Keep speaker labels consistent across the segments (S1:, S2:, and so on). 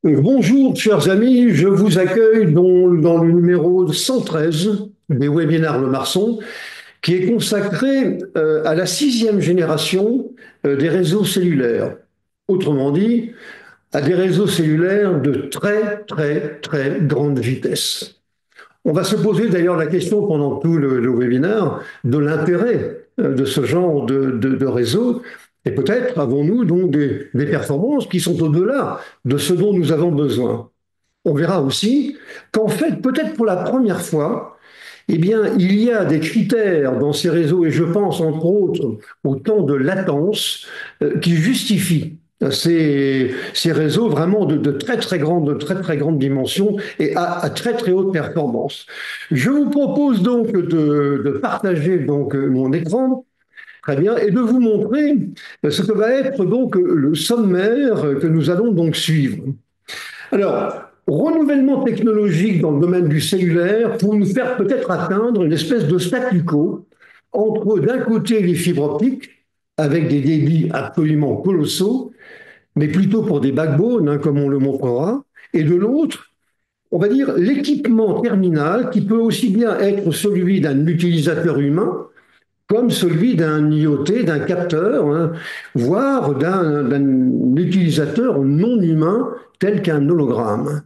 S1: Bonjour, chers amis, je vous accueille dans le numéro 113 des webinaires Le Marçon, qui est consacré à la sixième génération des réseaux cellulaires. Autrement dit, à des réseaux cellulaires de très, très, très grande vitesse. On va se poser d'ailleurs la question pendant tout le webinaire de l'intérêt de ce genre de réseau. Et peut-être avons-nous donc des performances qui sont au-delà de ce dont nous avons besoin. On verra aussi qu'en fait, peut-être pour la première fois, eh bien, il y a des critères dans ces réseaux, et je pense entre autres au temps de latence, qui justifient ces réseaux vraiment de très grande dimension et à très très haute performance. Je vous propose donc de partager donc mon écran. Très bien, et de vous montrer ce que va être donc le sommaire que nous allons donc suivre. Alors, renouvellement technologique dans le domaine du cellulaire pour nous faire peut-être atteindre une espèce de statu quo entre, d'un côté, les fibres optiques, avec des débits absolument colossaux, mais plutôt pour des backbones, hein, comme on le montrera, et de l'autre, on va dire l'équipement terminal qui peut aussi bien être celui d'un utilisateur humain comme celui d'un IoT, d'un capteur, hein, voire d'un utilisateur non humain tel qu'un hologramme.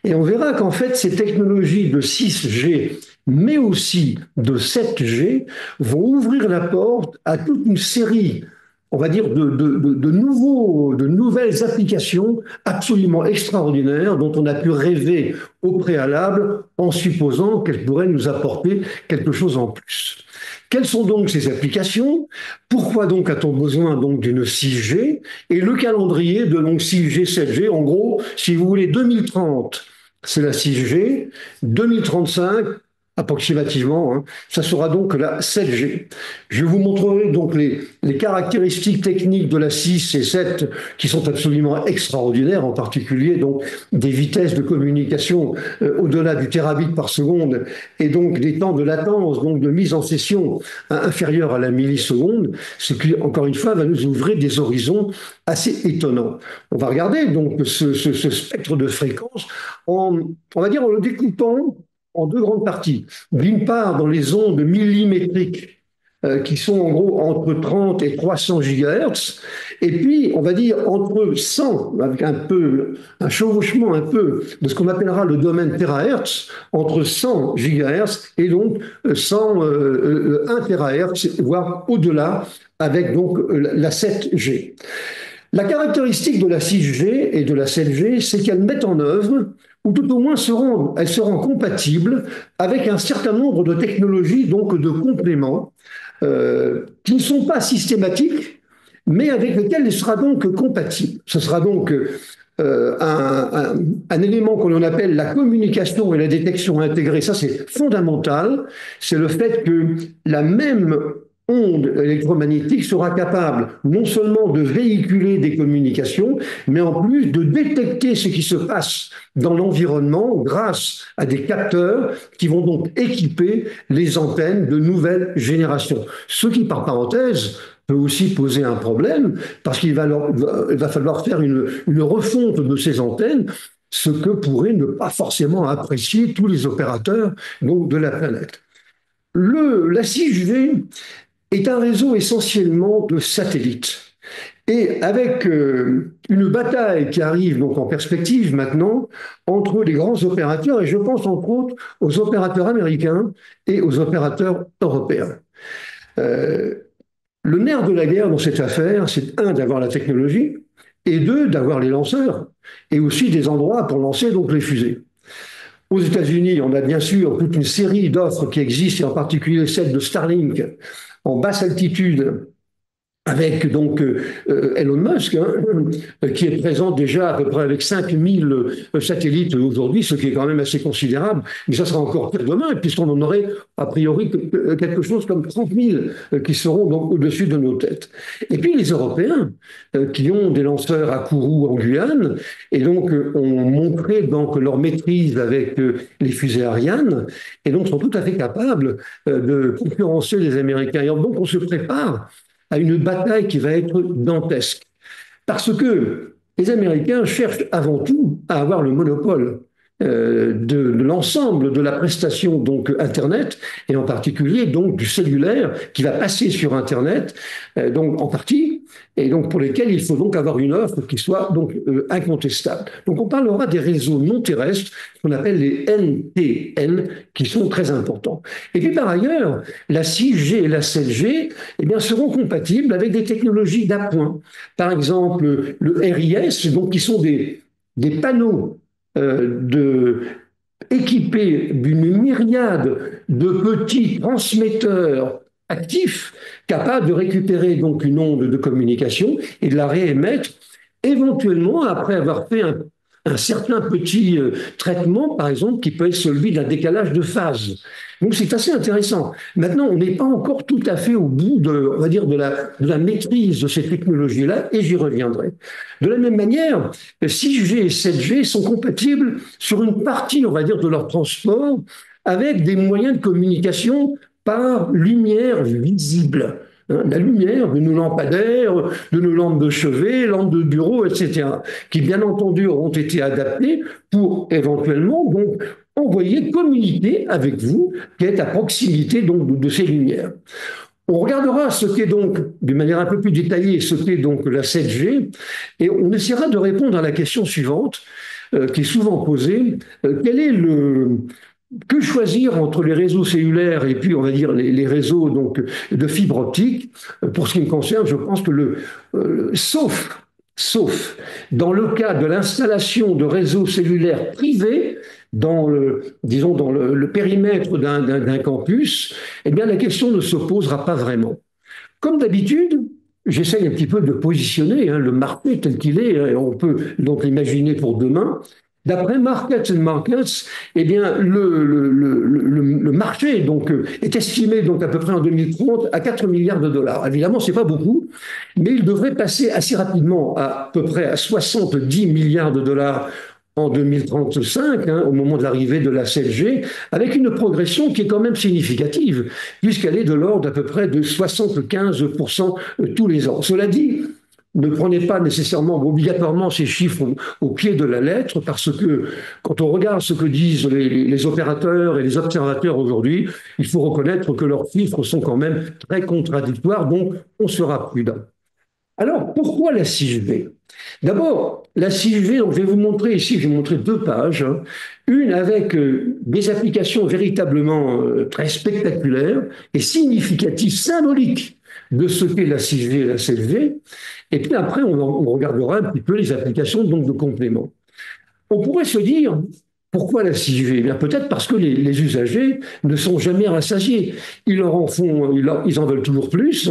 S1: Et on verra qu'en fait, ces technologies de 6G, mais aussi de 7G, vont ouvrir la porte à toute une série, on va dire, de nouvelles applications absolument extraordinaires dont on a pu rêver au préalable en supposant qu'elles pourraient nous apporter quelque chose en plus. Quelles sont donc ces applications? Pourquoi donc a-t-on besoin donc d'une 6G? Et le calendrier de donc 6G, 7G, en gros, si vous voulez, 2030, c'est la 6G, 2035, approximativement, hein, ça sera donc la 7G. Je vous montrerai donc les caractéristiques techniques de la 6 et 7 qui sont absolument extraordinaires, en particulier donc des vitesses de communication au-delà du terabit par seconde et donc des temps de latence, donc de mise en session inférieurs à la milliseconde, ce qui, encore une fois, va nous ouvrir des horizons assez étonnants. On va regarder donc ce spectre de fréquence on va dire, en le découpant en deux grandes parties. D'une part, dans les ondes millimétriques qui sont en gros entre 30 et 300 GHz, et puis on va dire entre 100, avec un chevauchement un peu de ce qu'on appellera le domaine terahertz, entre 100 GHz et donc 1 terahertz, voire au-delà, avec donc la 7G. La caractéristique de la 6G et de la 7G, c'est qu'elles mettent en œuvre, ou tout au moins elles seront compatibles avec un certain nombre de technologies, donc de compléments, qui ne sont pas systématiques, mais avec lesquels il sera donc compatible. Ce sera donc un élément que l'on appelle la communication et la détection intégrée. Ça, c'est fondamental. C'est le fait que la même onde électromagnétique sera capable non seulement de véhiculer des communications, mais en plus de détecter ce qui se passe dans l'environnement grâce à des capteurs qui vont donc équiper les antennes de nouvelle génération. Ce qui, par parenthèse, peut aussi poser un problème parce il va falloir faire une refonte de ces antennes, ce que pourraient ne pas forcément apprécier tous les opérateurs donc, de la planète. La 6G est un réseau essentiellement de satellites. Et avec une bataille qui arrive donc en perspective maintenant entre les grands opérateurs, et je pense entre autres aux opérateurs américains et aux opérateurs européens. Euh, le nerf de la guerre dans cette affaire, c'est un, d'avoir la technologie, et deux, d'avoir les lanceurs, et aussi des endroits pour lancer donc les fusées. Aux États-Unis, on a bien sûr toute une série d'offres qui existent, et en particulier celle de Starlink en basse altitude, avec donc Elon Musk, hein, qui est présent déjà à peu près avec 5000 satellites aujourd'hui, ce qui est quand même assez considérable, mais ça sera encore pire demain, puisqu'on en aurait a priori quelque chose comme 30 000 qui seront donc au-dessus de nos têtes. Et puis les Européens, qui ont des lanceurs à Kourou en Guyane, et donc ont montré donc leur maîtrise avec les fusées Ariane, et donc sont tout à fait capables de concurrencer les Américains. Et donc on se prépare à une bataille qui va être dantesque. Parce que les Américains cherchent avant tout à avoir le monopole de l'ensemble de la prestation donc Internet et en particulier donc du cellulaire qui va passer sur Internet donc en partie et donc pour lesquels il faut donc avoir une offre qui soit donc incontestable. Donc on parlera des réseaux non terrestres qu'on appelle les NTN qui sont très importants. Et puis par ailleurs, la 6G et la 7G eh bien, seront compatibles avec des technologies d'appoint. Par exemple, le RIS, donc qui sont des panneaux équipés d'une myriade de petits transmetteurs actifs capables de récupérer donc une onde de communication et de la réémettre éventuellement après avoir fait un certain petit traitement, par exemple, qui peut être celui d'un décalage de phase. Donc c'est assez intéressant. Maintenant, on n'est pas encore tout à fait au bout de, on va dire, de la maîtrise de ces technologies-là, et j'y reviendrai. De la même manière, 6G et 7G sont compatibles sur une partie, on va dire, de leur transport avec des moyens de communication par lumière visible. La lumière de nos lampadaires, de nos lampes de chevet, lampes de bureau, etc., qui bien entendu auront été adaptées pour éventuellement donc envoyer, communiquer avec vous, qui êtes à proximité donc de ces lumières. On regardera ce qu'est donc, d'une manière un peu plus détaillée, ce qu'est donc la 7G, et on essaiera de répondre à la question suivante, qui est souvent posée, quel est que choisir entre les réseaux cellulaires et puis, on va dire, les réseaux donc, de fibre optique? Pour ce qui me concerne, je pense que sauf dans le cas de l'installation de réseaux cellulaires privés, disons, dans le périmètre d'un campus, eh bien, la question ne se posera pas vraiment. Comme d'habitude, j'essaye un petit peu de positionner le marché tel qu'il est, et on peut donc l'imaginer pour demain. D'après Markets and Markets, eh bien, le marché donc, est estimé donc, à peu près en 2030 à 4 milliards de dollars. Évidemment, ce n'est pas beaucoup, mais il devrait passer assez rapidement à peu près à 70 milliards de dollars en 2035, au moment de l'arrivée de la 7G, avec une progression qui est quand même significative, puisqu'elle est de l'ordre d'à peu près de 75% tous les ans. Cela dit, ne prenez pas nécessairement, obligatoirement ces chiffres au pied de la lettre, parce que quand on regarde ce que disent les opérateurs et les observateurs aujourd'hui, il faut reconnaître que leurs chiffres sont quand même très contradictoires, donc on sera prudent. Alors, pourquoi la 6G? D'abord, la 6G, donc je vais vous montrer ici, je vais vous montrer deux pages. Une avec des applications véritablement très spectaculaires et significatives, symboliques de ce qu'est la 6G et la 7G. Et puis après, on regardera un petit peu les applications donc, de complément. On pourrait se dire, pourquoi la 6G? Bien, peut-être parce que les usagers ne sont jamais rassasiés. Ils en veulent toujours plus.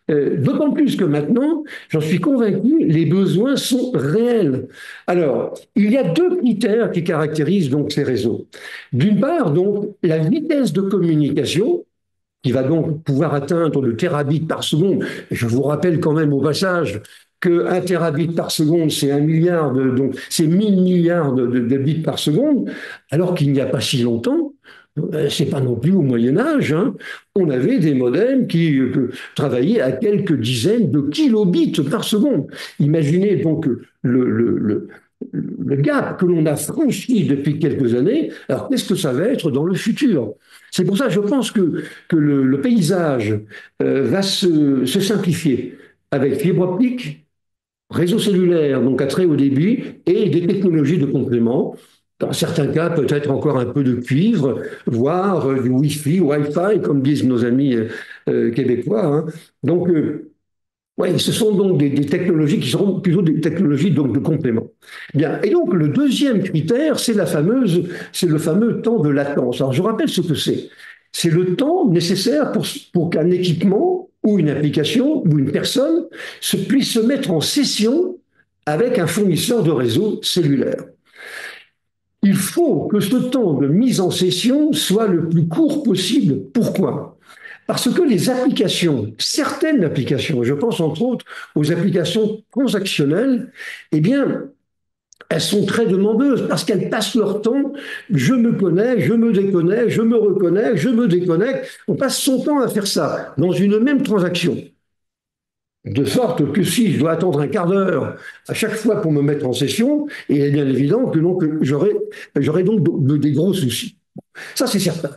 S1: D'autant plus que maintenant, j'en suis convaincu, les besoins sont réels. Alors, il y a deux critères qui caractérisent donc ces réseaux. D'une part, donc, la vitesse de communication, qui va donc pouvoir atteindre le terabit par seconde. Je vous rappelle quand même au passage qu'un terabit par seconde, c'est 1 milliard, donc c'est 1000 milliards de bits par seconde, alors qu'il n'y a pas si longtemps, c'est pas non plus au Moyen-Âge, on avait des modems qui travaillaient à quelques dizaines de kilobits par seconde. Imaginez donc le gap que l'on a franchi depuis quelques années. Alors qu'est-ce que ça va être dans le futur? C'est pour ça que je pense que le paysage va se simplifier avec fibre optique, réseau cellulaire, donc à très haut débit, et des technologies de complément. Dans certains cas, peut-être encore un peu de cuivre, voire du Wi-Fi, Wi-Fi, comme disent nos amis québécois. Donc, oui, ce sont donc des technologies qui seront plutôt des technologies donc, de complément. Bien. Et donc, le deuxième critère, c'est le fameux temps de latence. Alors, je rappelle ce que c'est. C'est le temps nécessaire pour qu'un équipement ou une application ou une personne puisse se mettre en session avec un fournisseur de réseau cellulaire. Il faut que ce temps de mise en session soit le plus court possible. Pourquoi? Parce que les applications, certaines applications, je pense entre autres aux applications transactionnelles, eh bien, elles sont très demandeuses parce qu'elles passent leur temps, je me connais, je me déconnecte, je me reconnais, je me déconnecte. On passe son temps à faire ça dans une même transaction. De sorte que si je dois attendre un quart d'heure à chaque fois pour me mettre en session, il est bien évident que, donc j'aurai donc des gros soucis. Ça, c'est certain.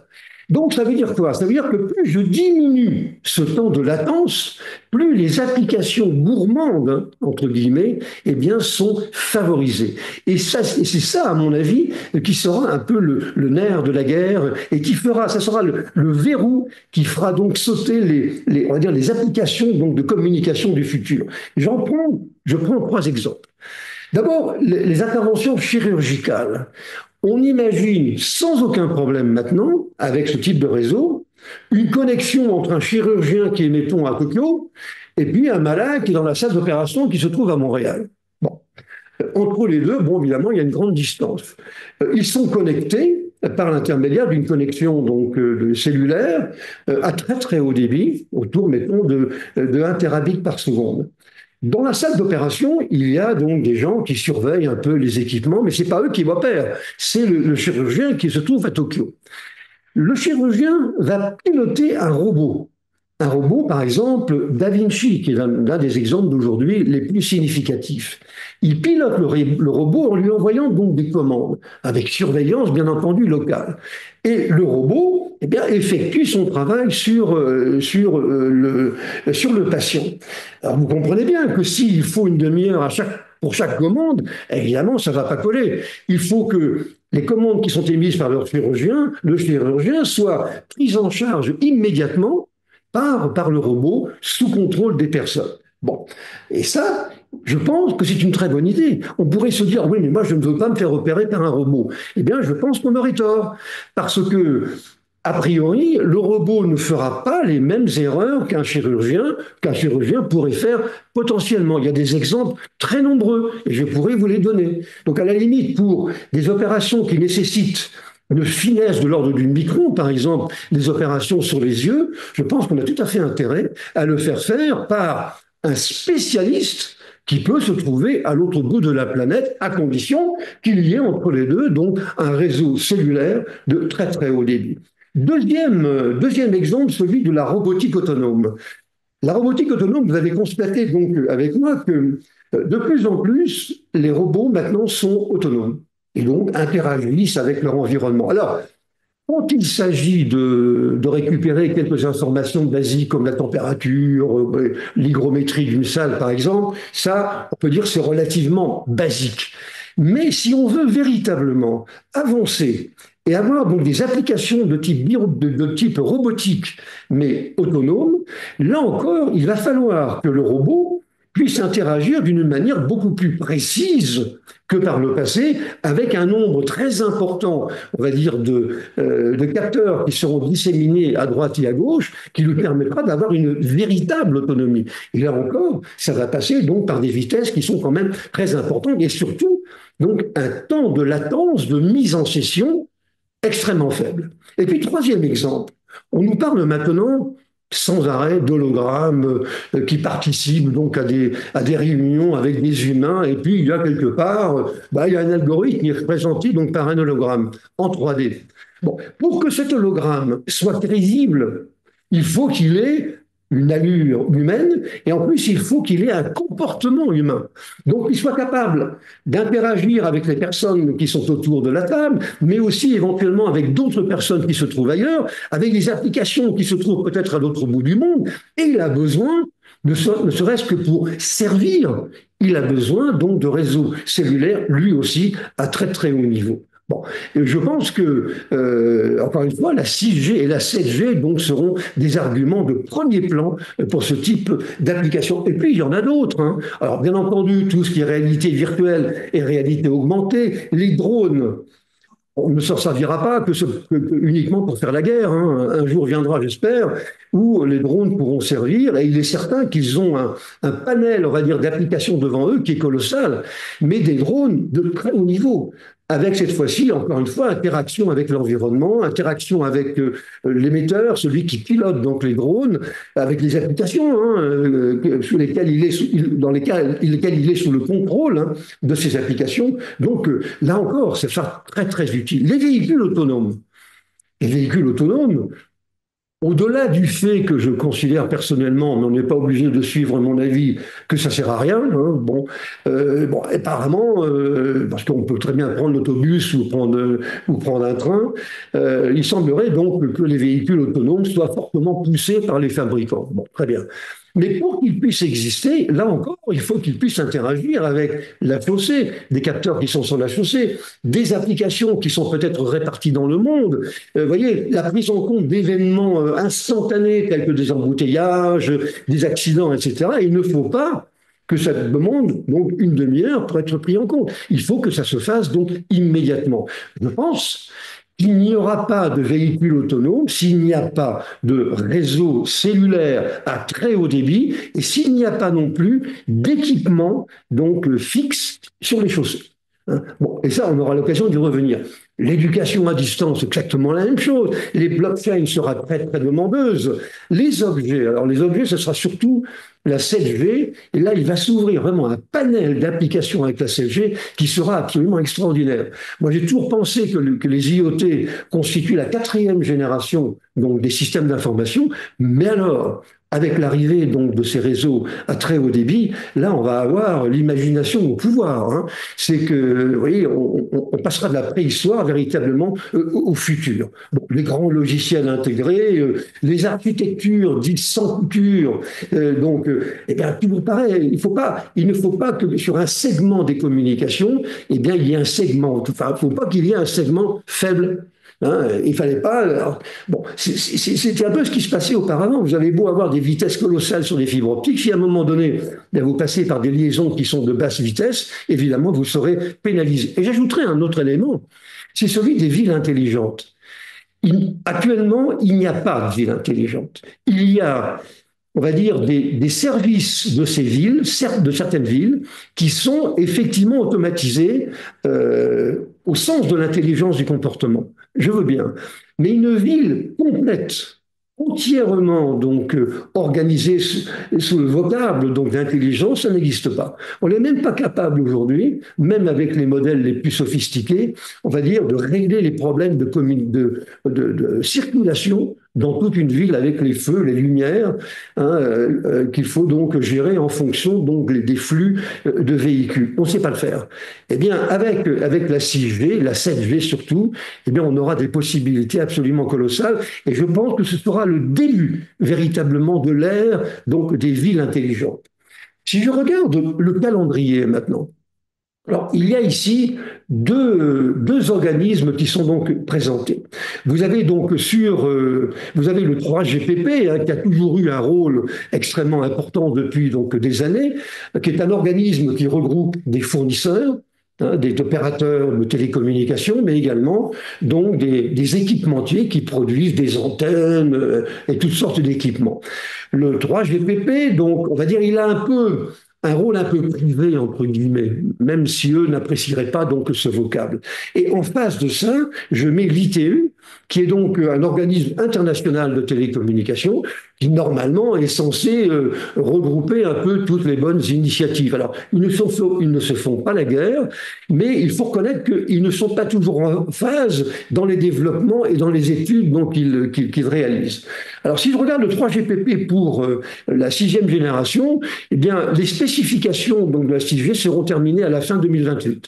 S1: Donc, ça veut dire quoi? Ça veut dire que plus je diminue ce temps de latence, plus les applications gourmandes, hein, entre guillemets, eh bien, sont favorisées. Et c'est ça, à mon avis, qui sera un peu le nerf de la guerre et qui fera, ça sera le verrou qui fera donc sauter on va dire, les applications donc, de communication du futur. Je prends trois exemples. D'abord, les interventions chirurgicales. On imagine sans aucun problème maintenant, avec ce type de réseau, une connexion entre un chirurgien qui est, mettons, à Tokyo, et puis un malade qui est dans la salle d'opération qui se trouve à Montréal. Bon. Entre les deux, bon, évidemment, il y a une grande distance. Ils sont connectés par l'intermédiaire d'une connexion donc cellulaire à très très haut débit, autour, mettons, de 1 terabit par seconde. Dans la salle d'opération, il y a donc des gens qui surveillent un peu les équipements, mais ce n'est pas eux qui opèrent, c'est le chirurgien qui se trouve à Tokyo. Le chirurgien va piloter un robot. Un robot, par exemple, Da Vinci, qui est l'un des exemples d'aujourd'hui les plus significatifs. Il pilote le robot en lui envoyant donc des commandes, avec surveillance, bien entendu, locale. Et le robot, eh bien, effectue son travail sur le patient. Alors, vous comprenez bien que s'il faut une demi-heure pour chaque commande, évidemment, ça ne va pas coller. Il faut que les commandes qui sont émises par le chirurgien soient prises en charge immédiatement par le robot sous contrôle des personnes. Bon, et ça, je pense que c'est une très bonne idée. On pourrait se dire, oui, mais moi, je ne veux pas me faire opérer par un robot. Eh bien, je pense qu'on aurait tort, parce que, a priori, le robot ne fera pas les mêmes erreurs qu'un chirurgien pourrait faire potentiellement. Il y a des exemples très nombreux, et je pourrais vous les donner. Donc, à la limite, pour des opérations qui nécessitent une finesse de l'ordre du micron, par exemple, les opérations sur les yeux, je pense qu'on a tout à fait intérêt à le faire par un spécialiste qui peut se trouver à l'autre bout de la planète, à condition qu'il y ait entre les deux donc un réseau cellulaire de très très haut débit. Deuxième exemple, celui de la robotique autonome. La robotique autonome, vous avez constaté donc avec moi que de plus en plus, les robots maintenant sont autonomes et donc interagissent avec leur environnement. Alors, quand il s'agit de récupérer quelques informations basiques comme la température, l'hygrométrie d'une salle par exemple, ça, on peut dire c'est relativement basique. Mais si on veut véritablement avancer et avoir donc des applications de type robotique, mais autonome, là encore, il va falloir que le robot puisse interagir d'une manière beaucoup plus précise que par le passé, avec un nombre très important, on va dire, de capteurs qui seront disséminés à droite et à gauche, qui lui permettra d'avoir une véritable autonomie. Et là encore, ça va passer donc par des vitesses qui sont quand même très importantes, et surtout, donc, un temps de latence, de mise en session extrêmement faible. Et puis, troisième exemple, on nous parle maintenant sans arrêt d'hologrammes qui participent donc à des réunions avec des humains, et puis il y a quelque part, il y a un algorithme qui est représenté donc par un hologramme en 3D. Bon, pour que cet hologramme soit crédible, il faut qu'il ait une allure humaine, et en plus, il faut qu'il ait un comportement humain. Donc, il soit capable d'interagir avec les personnes qui sont autour de la table, mais aussi éventuellement avec d'autres personnes qui se trouvent ailleurs, avec des applications qui se trouvent peut-être à l'autre bout du monde, et il a besoin, ne serait-ce que pour servir, il a besoin donc de réseaux cellulaires, lui aussi, à très très haut niveau. Bon, je pense que, encore une fois, la 6G et la 7G donc, seront des arguments de premier plan pour ce type d'application. Et puis, il y en a d'autres. Hein. Alors, bien entendu, tout ce qui est réalité virtuelle et réalité augmentée, les drones, on ne s'en servira pas uniquement pour faire la guerre. Hein. Un jour viendra, j'espère, où les drones pourront servir, et il est certain qu'ils ont un panel, on va dire, d'applications devant eux qui est colossal, mais des drones de très haut niveau, avec cette fois-ci, encore une fois, interaction avec l'environnement, interaction avec l'émetteur, celui qui pilote donc les drones, avec les applications sous lesquelles dans lesquelles il est sous le contrôle de ces applications. Donc là encore, c'est ça très très utile. Les véhicules autonomes. Les véhicules autonomes, Au-delà du fait que je considère personnellement, mais on n'est pas obligé de suivre mon avis, que ça sert à rien, hein, bon, apparemment, parce qu'on peut très bien prendre l'autobus ou prendre un train, il semblerait donc que les véhicules autonomes soient fortement poussés par les fabricants. Bon, très bien. Mais pour qu'ils puissent exister, là encore, il faut qu'ils puissent interagir avec la chaussée, des capteurs qui sont sur la chaussée, des applications qui sont peut-être réparties dans le monde. Vous voyez, la prise en compte d'événements instantanés tels que des embouteillages, des accidents, etc. Il ne faut pas que ça demande donc une demi-heure pour être pris en compte. Il faut que ça se fasse donc immédiatement. Je pense qu'il n'y aura pas de véhicule autonome s'il n'y a pas de réseau cellulaire à très haut débit et s'il n'y a pas non plus d'équipement donc fixe sur les chaussées. Hein. Bon, et ça, on aura l'occasion d'y revenir. L'éducation à distance, exactement la même chose. Les blockchains sera très, très demandeuse. Les objets, alors les objets, ce sera surtout la 7G, et là, il va s'ouvrir vraiment un panel d'applications avec la 7G qui sera absolument extraordinaire. Moi, j'ai toujours pensé que les IoT constituent la quatrième génération donc, des systèmes d'information, mais alors, avec l'arrivée donc de ces réseaux à très haut débit, là, on va avoir l'imagination au pouvoir. Hein. C'est que, vous voyez, on passera de la préhistoire véritablement au futur. Bon, les grands logiciels intégrés, les architectures dites sans couture, eh bien, toujours pareil. Il ne faut pas que sur un segment des communications, eh bien, il y ait un segment. Enfin, il ne faut pas qu'il y ait un segment faible. Hein, il fallait pas. Alors, bon, c'était un peu ce qui se passait auparavant. Vous avez beau avoir des vitesses colossales sur des fibres optiques, si à un moment donné, vous passez par des liaisons qui sont de basse vitesse, évidemment, vous serez pénalisé. Et j'ajouterai un autre élément, c'est celui des villes intelligentes. Actuellement, il n'y a pas de ville intelligente. Il y a, on va dire, des services de ces villes, de certaines villes, qui sont effectivement automatisés au sens de l'intelligence du comportement. Je veux bien. Mais une ville complète, entièrement donc organisée sous le vocable donc d'intelligence, ça n'existe pas. On n'est même pas capable aujourd'hui, même avec les modèles les plus sophistiqués, on va dire, de régler les problèmes de circulation dans toute une ville avec les feux, les lumières, hein, qu'il faut donc gérer en fonction donc des flux de véhicules. On ne sait pas le faire. Eh bien, avec la 6G, la 7G surtout, eh bien, on aura des possibilités absolument colossales. Et je pense que ce sera le début véritablement de l'ère donc des villes intelligentes. Si je regarde le calendrier maintenant, alors, il y a ici deux organismes qui sont donc présentés. Vous avez donc vous avez le 3GPP hein, qui a toujours eu un rôle extrêmement important depuis donc des années, qui est un organisme qui regroupe des fournisseurs, hein, des opérateurs de télécommunications, mais également donc des équipementiers qui produisent des antennes et toutes sortes d'équipements. Le 3GPP, donc, on va dire, il a un rôle un peu privé, entre guillemets, même si eux n'apprécieraient pas donc ce vocable. Et en face de ça, je mets l'ITU, qui est donc un organisme international de télécommunications, qui normalement est censé regrouper un peu toutes les bonnes initiatives. Alors, ils ne se font pas la guerre, mais il faut reconnaître qu'ils ne sont pas toujours en phase dans les développements et dans les études qu'ils réalisent. Alors, si je regarde le 3GPP pour la sixième génération, eh bien, les spécifications donc, de la 6G seront terminées à la fin 2028.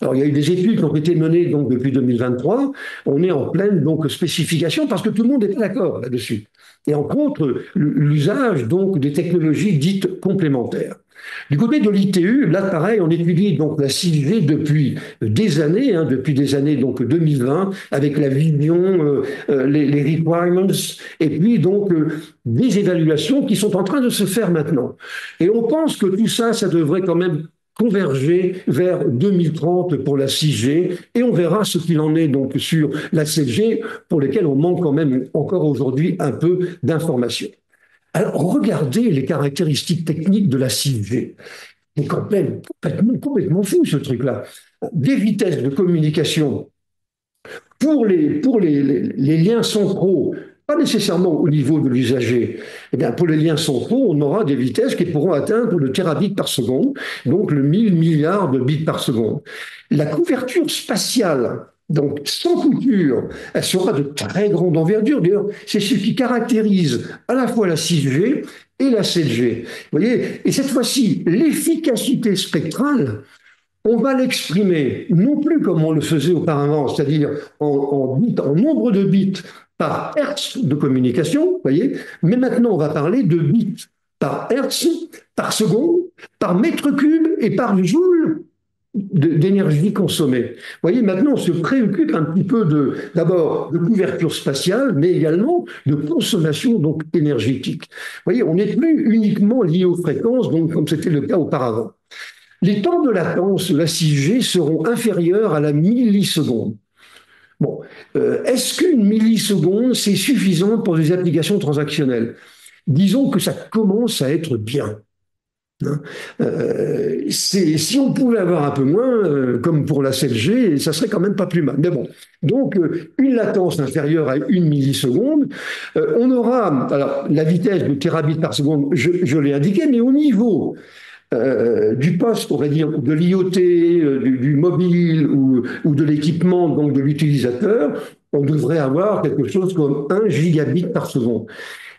S1: Alors, il y a eu des études qui ont été menées donc, depuis 2023. On est en pleine donc, spécification parce que tout le monde n'est pas d'accord là-dessus. Et en contre, l'usage donc des technologies dites complémentaires. Du côté de l'ITU, là pareil, on étudie donc la 6G depuis des années, hein, depuis des années donc 2020, avec la vision, les requirements, et puis donc des évaluations qui sont en train de se faire maintenant. Et on pense que tout ça, ça devrait quand même converger vers 2030 pour la 6G et on verra ce qu'il en est donc sur la 7G pour lesquelles on manque quand même encore aujourd'hui un peu d'informations. Alors regardez les caractéristiques techniques de la 6G. C'est complètement fou ce truc-là. Des vitesses de communication pour les liens centraux, pas nécessairement au niveau de l'usager. Eh bien, pour les liens centraux, on aura des vitesses qui pourront atteindre le terabit par seconde, donc le 1000 milliards de bits par seconde. La couverture spatiale Donc, sans couture, elle sera de très grande envergure. D'ailleurs, c'est ce qui caractérise à la fois la 6G et la 7G. Vous voyez? Et cette fois-ci, l'efficacité spectrale, on va l'exprimer non plus comme on le faisait auparavant, c'est-à-dire en nombre de bits par hertz de communication, vous voyez, mais maintenant on va parler de bits par hertz, par seconde, par mètre cube et par joule d'énergie consommée. Vous voyez, maintenant, on se préoccupe un petit peu d'abord de couverture spatiale, mais également de consommation donc énergétique. Vous voyez, on n'est plus uniquement lié aux fréquences, donc comme c'était le cas auparavant. Les temps de latence de la 6G seront inférieurs à la milliseconde. Bon, est-ce qu'une milliseconde, c'est suffisant pour des applications transactionnelles? Disons que ça commence à être bien. Hein. Si on pouvait avoir un peu moins, comme pour la 7G, ça serait quand même pas plus mal. Mais bon, donc une latence inférieure à une milliseconde, on aura, alors la vitesse de terabits par seconde, je l'ai indiqué, mais au niveau du poste, on va dire, de l'IoT, du mobile ou de l'équipement donc de l'utilisateur, on devrait avoir quelque chose comme 1 gigabit par seconde.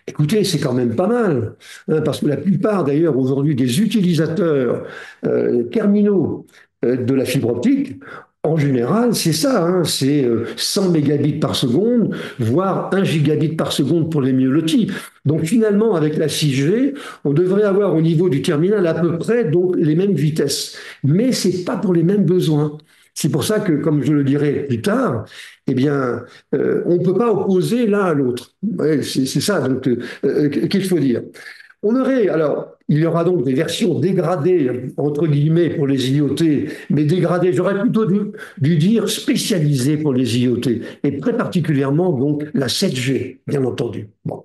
S1: Écoutez, c'est quand même pas mal, hein, parce que la plupart d'ailleurs aujourd'hui des utilisateurs terminaux de la fibre optique, en général, c'est ça, hein, c'est 100 mégabits par seconde, voire 1 gigabit par seconde pour les mieux lotis. Donc finalement, avec la 6G, on devrait avoir au niveau du terminal à peu près donc, les mêmes vitesses. Mais ce n'est pas pour les mêmes besoins. C'est pour ça que, comme je le dirai plus tard, eh bien, on ne peut pas opposer l'un à l'autre. Ouais, c'est ça donc qu'il faut dire. On aurait, alors, il y aura donc des versions dégradées, entre guillemets, pour les IoT, mais dégradées, j'aurais plutôt dû dire spécialisées pour les IoT, et très particulièrement, donc, la 7G, bien entendu. Bon.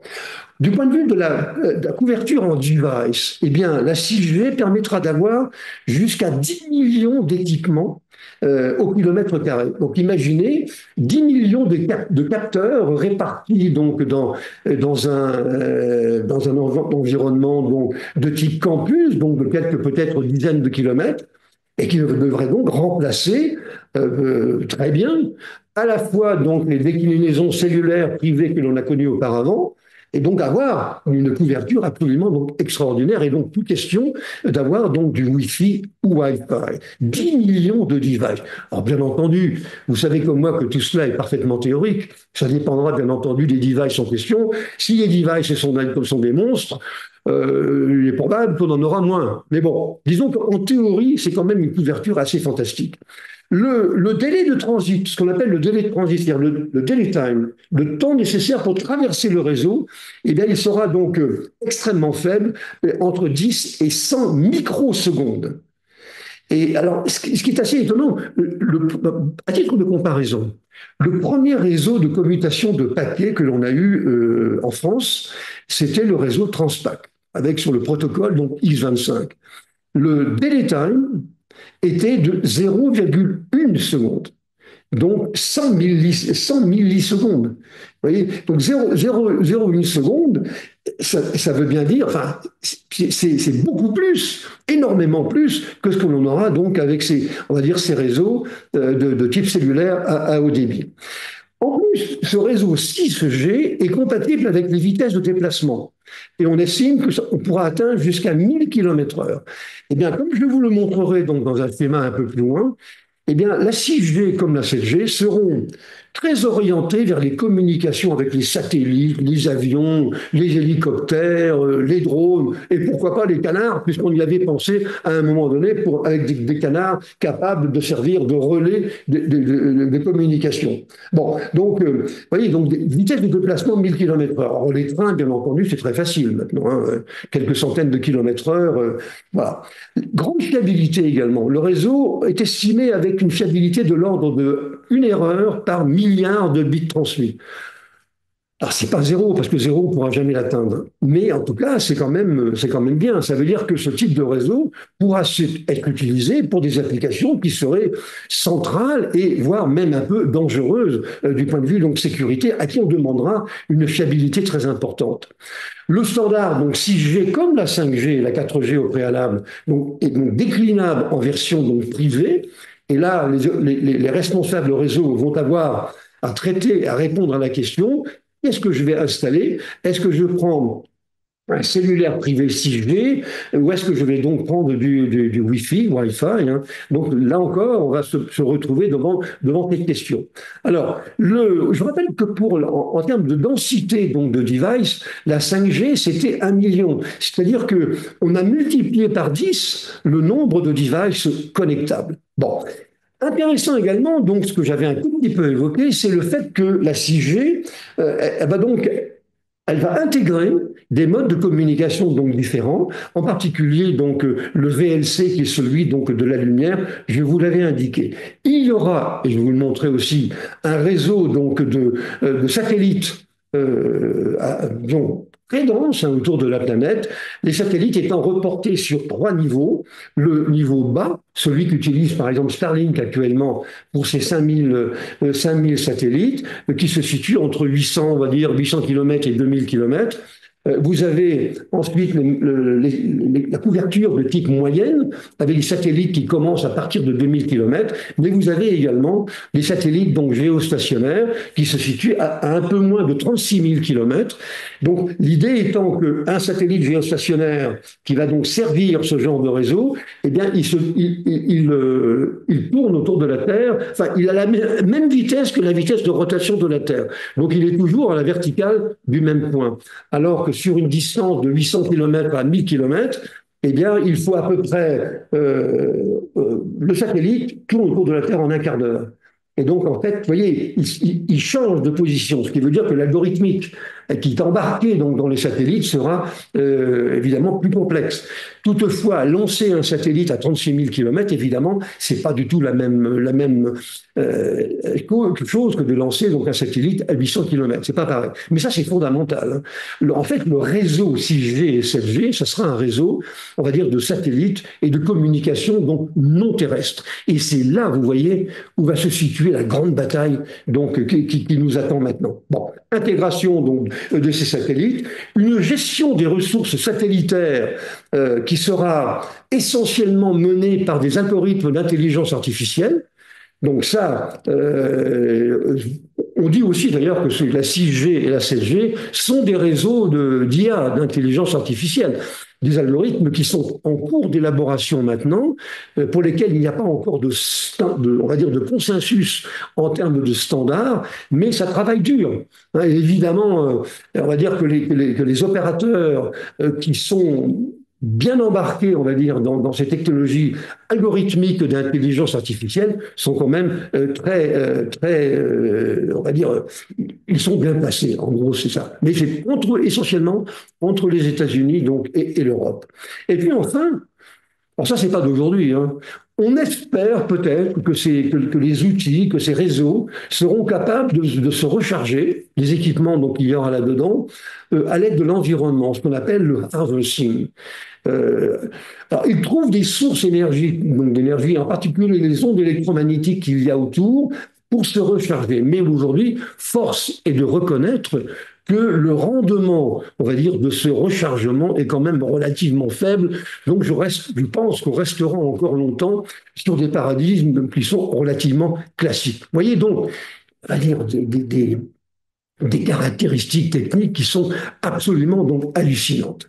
S1: Du point de vue de la couverture en device, eh bien, la 6G permettra d'avoir jusqu'à 10 millions d'équipements au kilomètre carré. Donc imaginez 10 millions de capteurs répartis donc dans un environnement donc, de type campus, donc de quelques peut-être dizaines de kilomètres, et qui devraient donc remplacer très bien à la fois donc les déclinaisons cellulaires privées que l'on a connues auparavant, et donc avoir une couverture absolument donc extraordinaire, et donc plus question d'avoir donc du Wi-Fi ou Wi-Fi. 10 millions de devices. Alors bien entendu, vous savez comme moi que tout cela est parfaitement théorique, ça dépendra bien entendu des devices en question. Si les devices sont des monstres, il est probable qu'on en aura moins. Mais bon, disons qu'en théorie, c'est quand même une couverture assez fantastique. Le délai de transit, ce qu'on appelle le délai de transit, c'est-à-dire le delay time, le temps nécessaire pour traverser le réseau, eh bien, il sera donc extrêmement faible, entre 10 et 100 microsecondes. Et alors, ce qui est assez étonnant, à titre de comparaison, le premier réseau de commutation de paquets que l'on a eu en France, c'était le réseau Transpac, avec sur le protocole donc X25. Le delay time était de 0,1 seconde. Donc 100 millisecondes. Vous voyez, donc 0,1 seconde, ça veut bien dire, enfin, c'est beaucoup plus, énormément plus que ce que l'on aura donc avec ces, on va dire, ces réseaux de type cellulaire à haut débit. En plus, ce réseau 6G est compatible avec les vitesses de déplacement. Et on estime qu'on pourra atteindre jusqu'à 1000 km/h. Eh bien, comme je vous le montrerai donc dans un schéma un peu plus loin, eh bien, la 6G comme la 7G seront très orientées vers les communications avec les satellites, les avions, les hélicoptères, les drones, et pourquoi pas les canards, puisqu'on y avait pensé à un moment donné avec des canards capables de servir de relais de communication. Bon, donc, vous voyez, donc des vitesses de déplacement de 1000 km/h. Alors, les trains, bien entendu, c'est très facile maintenant, hein, quelques centaines de km/h, voilà. Grande fiabilité également. Le réseau est estimé avec une fiabilité de l'ordre de 1 erreur par milliard de bits transmis. Alors, c'est pas zéro, parce que zéro, on ne pourra jamais l'atteindre. Mais en tout cas, c'est quand même bien. Ça veut dire que ce type de réseau pourra être utilisé pour des applications qui seraient centrales et voire même un peu dangereuses du point de vue donc sécurité, à qui on demandera une fiabilité très importante. Le standard, donc 6G comme la 5G et la 4G au préalable, donc, est donc déclinable en version donc privée Et là, les responsables réseau vont avoir à traiter, à répondre à la question, qu'est-ce que je vais installer? Est-ce que je prends un cellulaire privé 6G, ou est-ce que je vais donc prendre du Wi-Fi, hein. Donc là encore, on va se retrouver devant cette question. Alors, je rappelle que en termes de densité donc, de device, la 5G, c'était 1 million. C'est-à-dire qu'on a multiplié par 10 le nombre de devices connectables. Bon. Intéressant également, donc ce que j'avais un tout petit peu évoqué, c'est le fait que la 6G, elle va intégrer des modes de communication donc différents, en particulier donc le VLC qui est celui donc de la lumière, je vous l'avais indiqué. Il y aura, et je vais vous le montrer aussi, un réseau donc de satellites donc, très dense hein, autour de la planète, les satellites étant reportés sur 3 niveaux. Le niveau bas, celui qu'utilise par exemple Starlink actuellement pour ses 5000 satellites, qui se situe entre 800, on va dire 800 km et 2000 km. Vous avez ensuite la couverture de type moyenne, avec des satellites qui commencent à partir de 2000 km, mais vous avez également des satellites donc géostationnaires qui se situent à un peu moins de 36 000 km. Donc l'idée étant qu'un satellite géostationnaire qui va donc servir ce genre de réseau, eh bien il tourne autour de la Terre, enfin il a la même vitesse que la vitesse de rotation de la Terre. Donc il est toujours à la verticale du même point. Alors que sur une distance de 800 km à 1000 km, eh bien, il faut à peu près le satellite tourne autour de la Terre en un quart d'heure. Et donc, en fait, vous voyez, il change de position, ce qui veut dire que l'algorithmique qui est embarqué donc, dans les satellites sera évidemment plus complexe. Toutefois, lancer un satellite à 36 000 km, évidemment, c'est pas du tout la même chose que de lancer donc, un satellite à 800 km. C'est pas pareil. Mais ça, c'est fondamental. Hein. En fait, le réseau 6G et 7G, ça sera un réseau, on va dire, de satellites et de communication donc non terrestre. Et c'est là, vous voyez, où va se situer la grande bataille donc, qui nous attend maintenant. Bon, intégration donc, de ces satellites, une gestion des ressources satellitaires qui sera essentiellement menée par des algorithmes d'intelligence artificielle. Donc ça, on dit aussi d'ailleurs que la 6G et la 7G sont des réseaux d'IA, d'intelligence artificielle, des algorithmes qui sont en cours d'élaboration maintenant, pour lesquels il n'y a pas encore on va dire de consensus en termes de standards, mais ça travaille dur. Hein, évidemment, on va dire que les opérateurs qui sont bien embarqués, on va dire, dans ces technologies algorithmiques d'intelligence artificielle sont quand même on va dire, ils sont bien placés. En gros, c'est ça. Mais c'est essentiellement entre les États-Unis donc et l'Europe. Et puis enfin, alors ça c'est pas d'aujourd'hui. Hein, on espère peut-être que les outils, que ces réseaux seront capables de se recharger, les équipements donc il y aura là-dedans, à l'aide de l'environnement, ce qu'on appelle le harvesting. Alors, ils trouvent des sources d'énergie, en particulier les ondes électromagnétiques qu'il y a autour, pour se recharger. Mais aujourd'hui, force est de reconnaître que le rendement, on va dire, de ce rechargement est quand même relativement faible. Donc, je pense qu'on restera encore longtemps sur des paradigmes qui sont relativement classiques. Vous voyez donc, on va dire, des caractéristiques techniques qui sont absolument donc hallucinantes.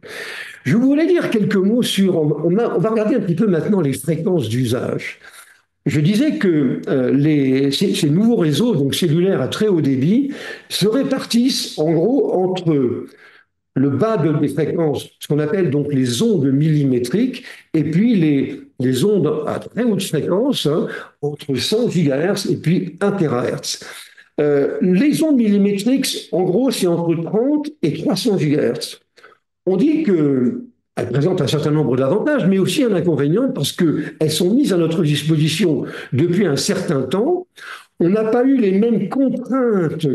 S1: Je voulais dire quelques mots sur. On va regarder un petit peu maintenant les fréquences d'usage. Je disais que ces nouveaux réseaux, donc cellulaires à très haut débit, se répartissent en gros entre le bas des fréquences, ce qu'on appelle donc les ondes millimétriques, et puis les ondes à très haute fréquence, hein, entre 100 GHz et puis 1 THz. Les ondes millimétriques, en gros, c'est entre 30 et 300 GHz. On dit qu'elles présentent un certain nombre d'avantages, mais aussi un inconvénient parce qu'elles sont mises à notre disposition depuis un certain temps. On n'a pas eu les mêmes contraintes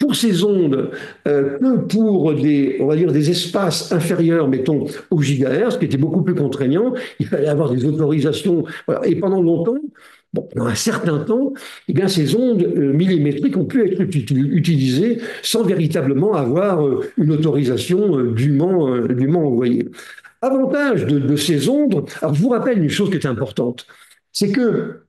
S1: pour ces ondes que pour on va dire, des espaces inférieurs, mettons, aux gigahertz, qui étaient beaucoup plus contraignants. Il fallait avoir des autorisations. Voilà. Et pendant longtemps, pendant un certain temps, eh bien, ces ondes millimétriques ont pu être utilisées sans véritablement avoir une autorisation dûment envoyée. Avantage de ces ondes, alors je vous rappelle une chose qui est importante, c'est que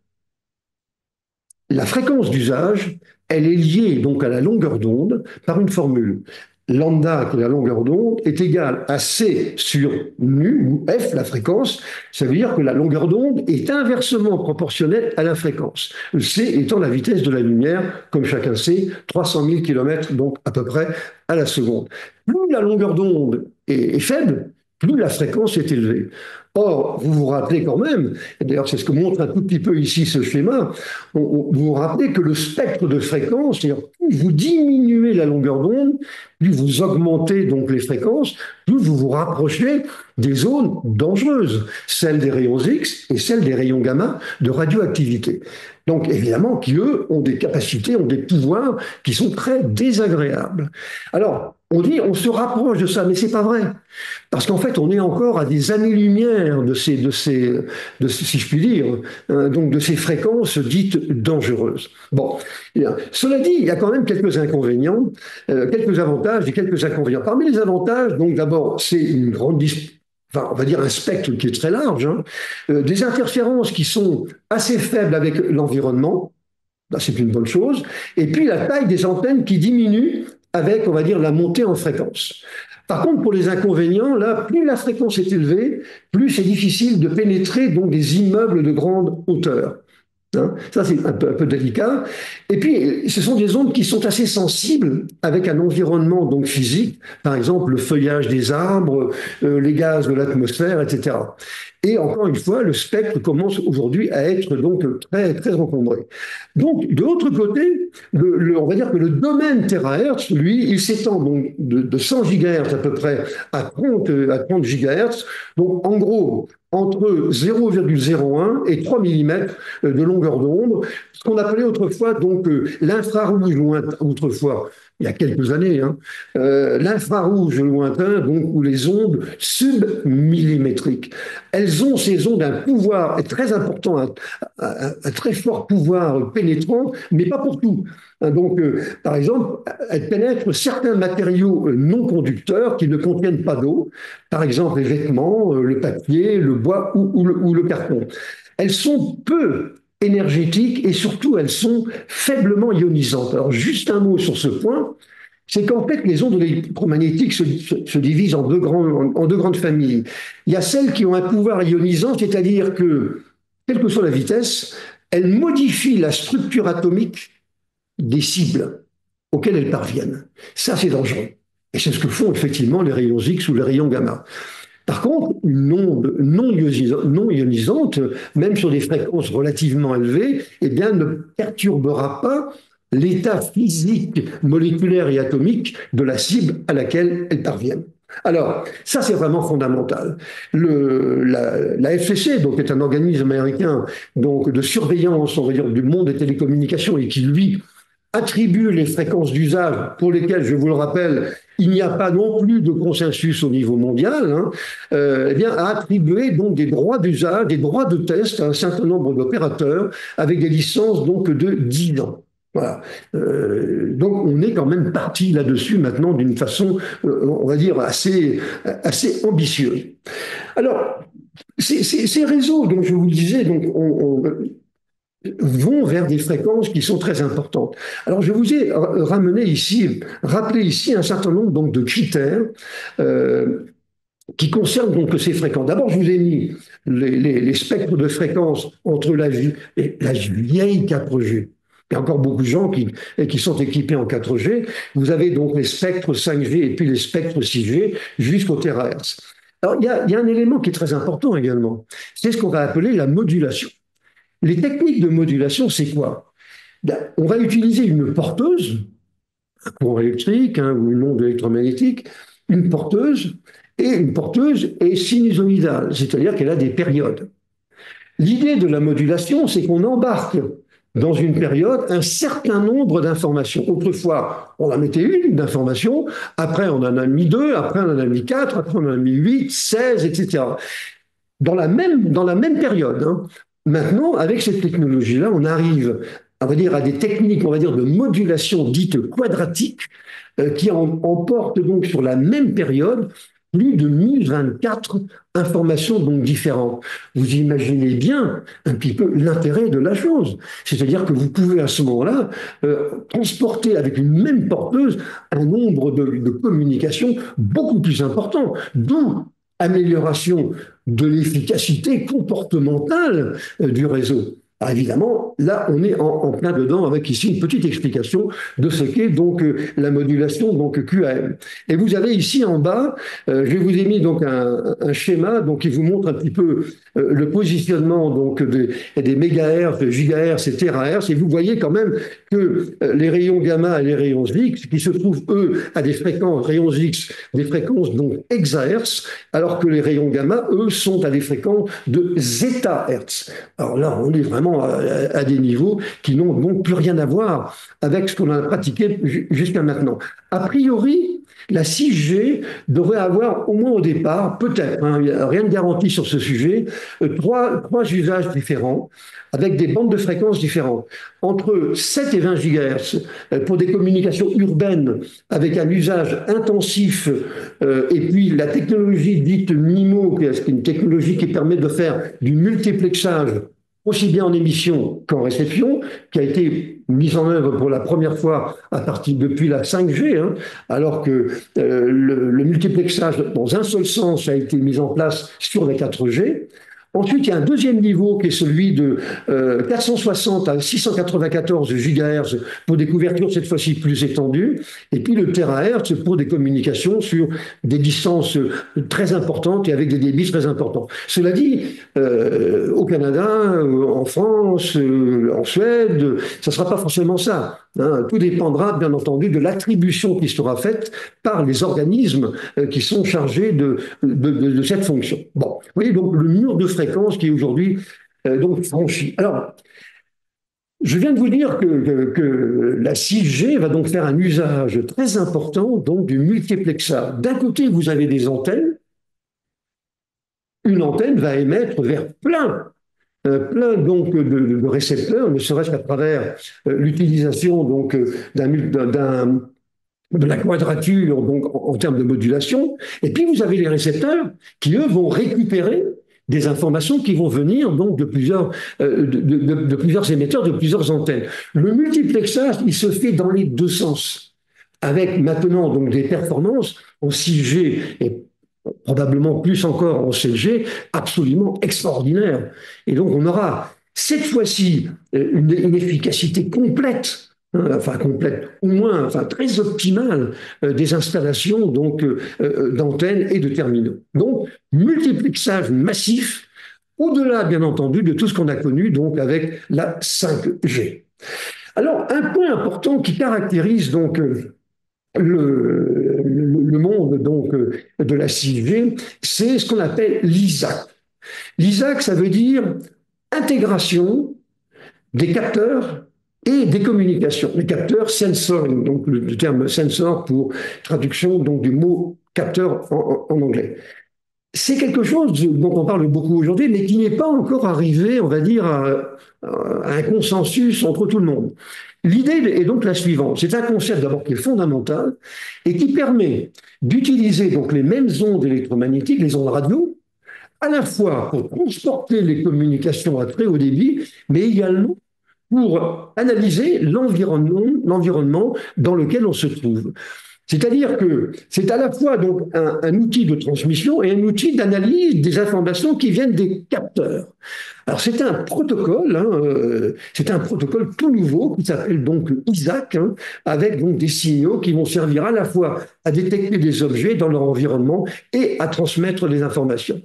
S1: La fréquence d'usage, elle est liée donc à la longueur d'onde par une formule. Lambda, qui est la longueur d'onde, est égale à C sur nu, ou F, la fréquence. Ça veut dire que la longueur d'onde est inversement proportionnelle à la fréquence. C étant la vitesse de la lumière, comme chacun sait, 300 000 km, donc à peu près à la seconde. Plus la longueur d'onde est faible, plus la fréquence est élevée. Or, vous vous rappelez quand même, et d'ailleurs c'est ce que montre un tout petit peu ici ce schéma, vous vous rappelez que le spectre de fréquence, c'est-à-dire plus vous diminuez la longueur d'onde, plus vous augmentez donc les fréquences, plus vous vous rapprochez des zones dangereuses, celles des rayons X et celles des rayons gamma de radioactivité. Donc évidemment, qui eux ont des capacités, ont des pouvoirs qui sont très désagréables. Alors, on dit, on se rapproche de ça, mais c'est pas vrai. Parce qu'en fait, on est encore à des années-lumière si je puis dire, donc de ces fréquences dites dangereuses. Bon, bien. Cela dit, il y a quand même quelques inconvénients, quelques avantages et quelques inconvénients. Parmi les avantages, donc d'abord, c'est une grande enfin, on va dire un spectre qui est très large, hein, des interférences qui sont assez faibles avec l'environnement, c'est une bonne chose, et puis la taille des antennes qui diminue avec, on va dire, la montée en fréquence. Par contre, pour les inconvénients, là, plus la fréquence est élevée, plus c'est difficile de pénétrer donc des immeubles de grande hauteur. Hein, ça, c'est un peu délicat. Et puis, ce sont des ondes qui sont assez sensibles avec un environnement donc physique, par exemple le feuillage des arbres, les gaz de l'atmosphère, etc. Et encore une fois, le spectre commence aujourd'hui à être donc très, très encombré. Donc, de l'autre côté, on va dire que le domaine terahertz, lui, il s'étend donc de 100 gigahertz à peu près à 30 gigahertz. Donc, en gros, entre 0,01 et 3 mm de longueur d'onde, ce qu'on appelait autrefois donc l'infrarouge lointain, autrefois, il y a quelques années, hein, l'infrarouge lointain, donc, ou les ondes submillimétriques. Elles ont, ces ondes, un pouvoir très important, un très fort pouvoir pénétrant, mais pas pour tout. Donc, par exemple, elles pénètrent certains matériaux non conducteurs qui ne contiennent pas d'eau, par exemple les vêtements, le papier, le bois ou le carton. Elles sont peu énergétiques et surtout elles sont faiblement ionisantes. Alors juste un mot sur ce point, c'est qu'en fait les ondes électromagnétiques se divisent en deux grandes familles. Il y a celles qui ont un pouvoir ionisant, c'est-à-dire que, quelle que soit la vitesse, elles modifient la structure atomique des cibles auxquelles elles parviennent. Ça, c'est dangereux. Et c'est ce que font effectivement les rayons X ou les rayons gamma. Par contre, une onde non ionisante, même sur des fréquences relativement élevées, eh bien, ne perturbera pas l'état physique, moléculaire et atomique de la cible à laquelle elles parviennent. Alors, ça c'est vraiment fondamental. La FCC, donc, est un organisme américain donc, de surveillance, on va dire, du monde des télécommunications et qui, lui, attribue les fréquences d'usage pour lesquelles, je vous le rappelle, il n'y a pas non plus de consensus au niveau mondial, hein, eh bien, a attribué donc des droits d'usage, des droits de test à un certain nombre d'opérateurs avec des licences donc de 10 ans. Voilà. Donc on est quand même parti là-dessus maintenant d'une façon, on va dire, assez ambitieuse. Alors, ces réseaux, dont je vous le disais, donc, vont vers des fréquences qui sont très importantes. Alors je vous ai rappelé ici un certain nombre donc, de critères qui concernent donc ces fréquences. D'abord, je vous ai mis les spectres de fréquences entre la vieille 4G. Il y a encore beaucoup de gens qui sont équipés en 4G. Vous avez donc les spectres 5G et puis les spectres 6G jusqu'au terahertz. Alors, il y a un élément qui est très important également. C'est ce qu'on va appeler la modulation. Les techniques de modulation, c'est quoi? On va utiliser une porteuse, un courant électrique ou une onde électromagnétique, une porteuse est sinusoïdale, c'est-à-dire qu'elle a des périodes. L'idée de la modulation, c'est qu'on embarque dans une période un certain nombre d'informations. Autrefois, on en mettait une d'informations, après on en a mis deux, après on en a mis quatre, après on en a mis 8, 16, etc. Dans la même période. Hein. Maintenant, avec cette technologie-là, on arrive, on va dire, à des techniques, on va dire, de modulation dite quadratique, qui emportent donc sur la même période plus de 1024 informations donc différentes. Vous imaginez bien un petit peu l'intérêt de la chose. C'est-à-dire que vous pouvez à ce moment-là transporter avec une même porteuse un nombre de communications beaucoup plus important, d'où amélioration de l'efficacité comportementale du réseau. Alors évidemment, là, on est en plein dedans avec ici une petite explication de ce qu'est donc la modulation donc QAM. Et vous avez ici en bas, je vous ai mis donc un schéma donc qui vous montre un petit peu le positionnement donc des mégahertz, de gigahertz et terahertz. Et vous voyez quand même que les rayons gamma et les rayons X, qui se trouvent eux à des fréquences rayons X, des fréquences donc hexahertz, alors que les rayons gamma eux sont à des fréquences de zétahertz. Alors là, on est vraiment à des niveaux qui n'ont donc plus rien à voir avec ce qu'on a pratiqué jusqu'à maintenant. A priori, la 6G devrait avoir au moins au départ, peut-être, hein, il n'y a rien de garanti sur ce sujet, trois usages différents avec des bandes de fréquences différentes. Entre 7 et 20 GHz pour des communications urbaines avec un usage intensif et puis la technologie dite MIMO, qui est une technologie qui permet de faire du multiplexage aussi bien en émission qu'en réception, qui a été mise en œuvre pour la première fois à partir depuis la 5G, hein, alors que le multiplexage dans un seul sens a été mis en place sur la 4G. Ensuite, il y a un deuxième niveau qui est celui de 460 à 694 GHz pour des couvertures cette fois-ci plus étendues, et puis le terahertz pour des communications sur des distances très importantes et avec des débits très importants. Cela dit, au Canada, en France, en Suède, ça ne sera pas forcément ça. Hein. Tout dépendra, bien entendu, de l'attribution qui sera faite par les organismes qui sont chargés de cette fonction. Bon, vous voyez donc le mur de fréquence qui est aujourd'hui donc franchi. Alors, je viens de vous dire que la 6G va donc faire un usage très important donc du multiplexage. D'un côté, vous avez des antennes. Une antenne va émettre vers plein donc de récepteurs, ne serait-ce qu'à travers l'utilisation donc de la quadrature donc en termes de modulation. Et puis vous avez les récepteurs qui eux vont récupérer des informations qui vont venir donc de plusieurs émetteurs, de plusieurs antennes. Le multiplexage, il se fait dans les deux sens, avec maintenant donc des performances en 6G et probablement plus encore en 7G, absolument extraordinaires. Et donc on aura cette fois-ci une efficacité complète, hein, enfin complète, au moins enfin, très optimale des installations donc d'antennes et de terminaux. Donc multiplexage massif, au-delà bien entendu de tout ce qu'on a connu donc avec la 5G. Alors un point important qui caractérise donc le monde donc de la 6G, c'est ce qu'on appelle l'ISAC. L'ISAC, ça veut dire intégration des capteurs et des communications. Les capteurs sensoring, donc le terme sensor pour traduction donc du mot capteur en anglais. C'est quelque chose dont on parle beaucoup aujourd'hui, mais qui n'est pas encore arrivé, on va dire, à un consensus entre tout le monde. L'idée est donc la suivante. C'est un concept d'abord qui est fondamental et qui permet d'utiliser donc les mêmes ondes électromagnétiques, les ondes radio, à la fois pour transporter les communications à très haut débit, mais également pour analyser l'environnement dans lequel on se trouve. C'est-à-dire que c'est à la fois donc un outil de transmission et un outil d'analyse des informations qui viennent des capteurs. Alors c'est un protocole, hein, c'est un protocole tout nouveau qui s'appelle donc ISAC, hein, avec donc des signaux qui vont servir à la fois à détecter des objets dans leur environnement et à transmettre des informations.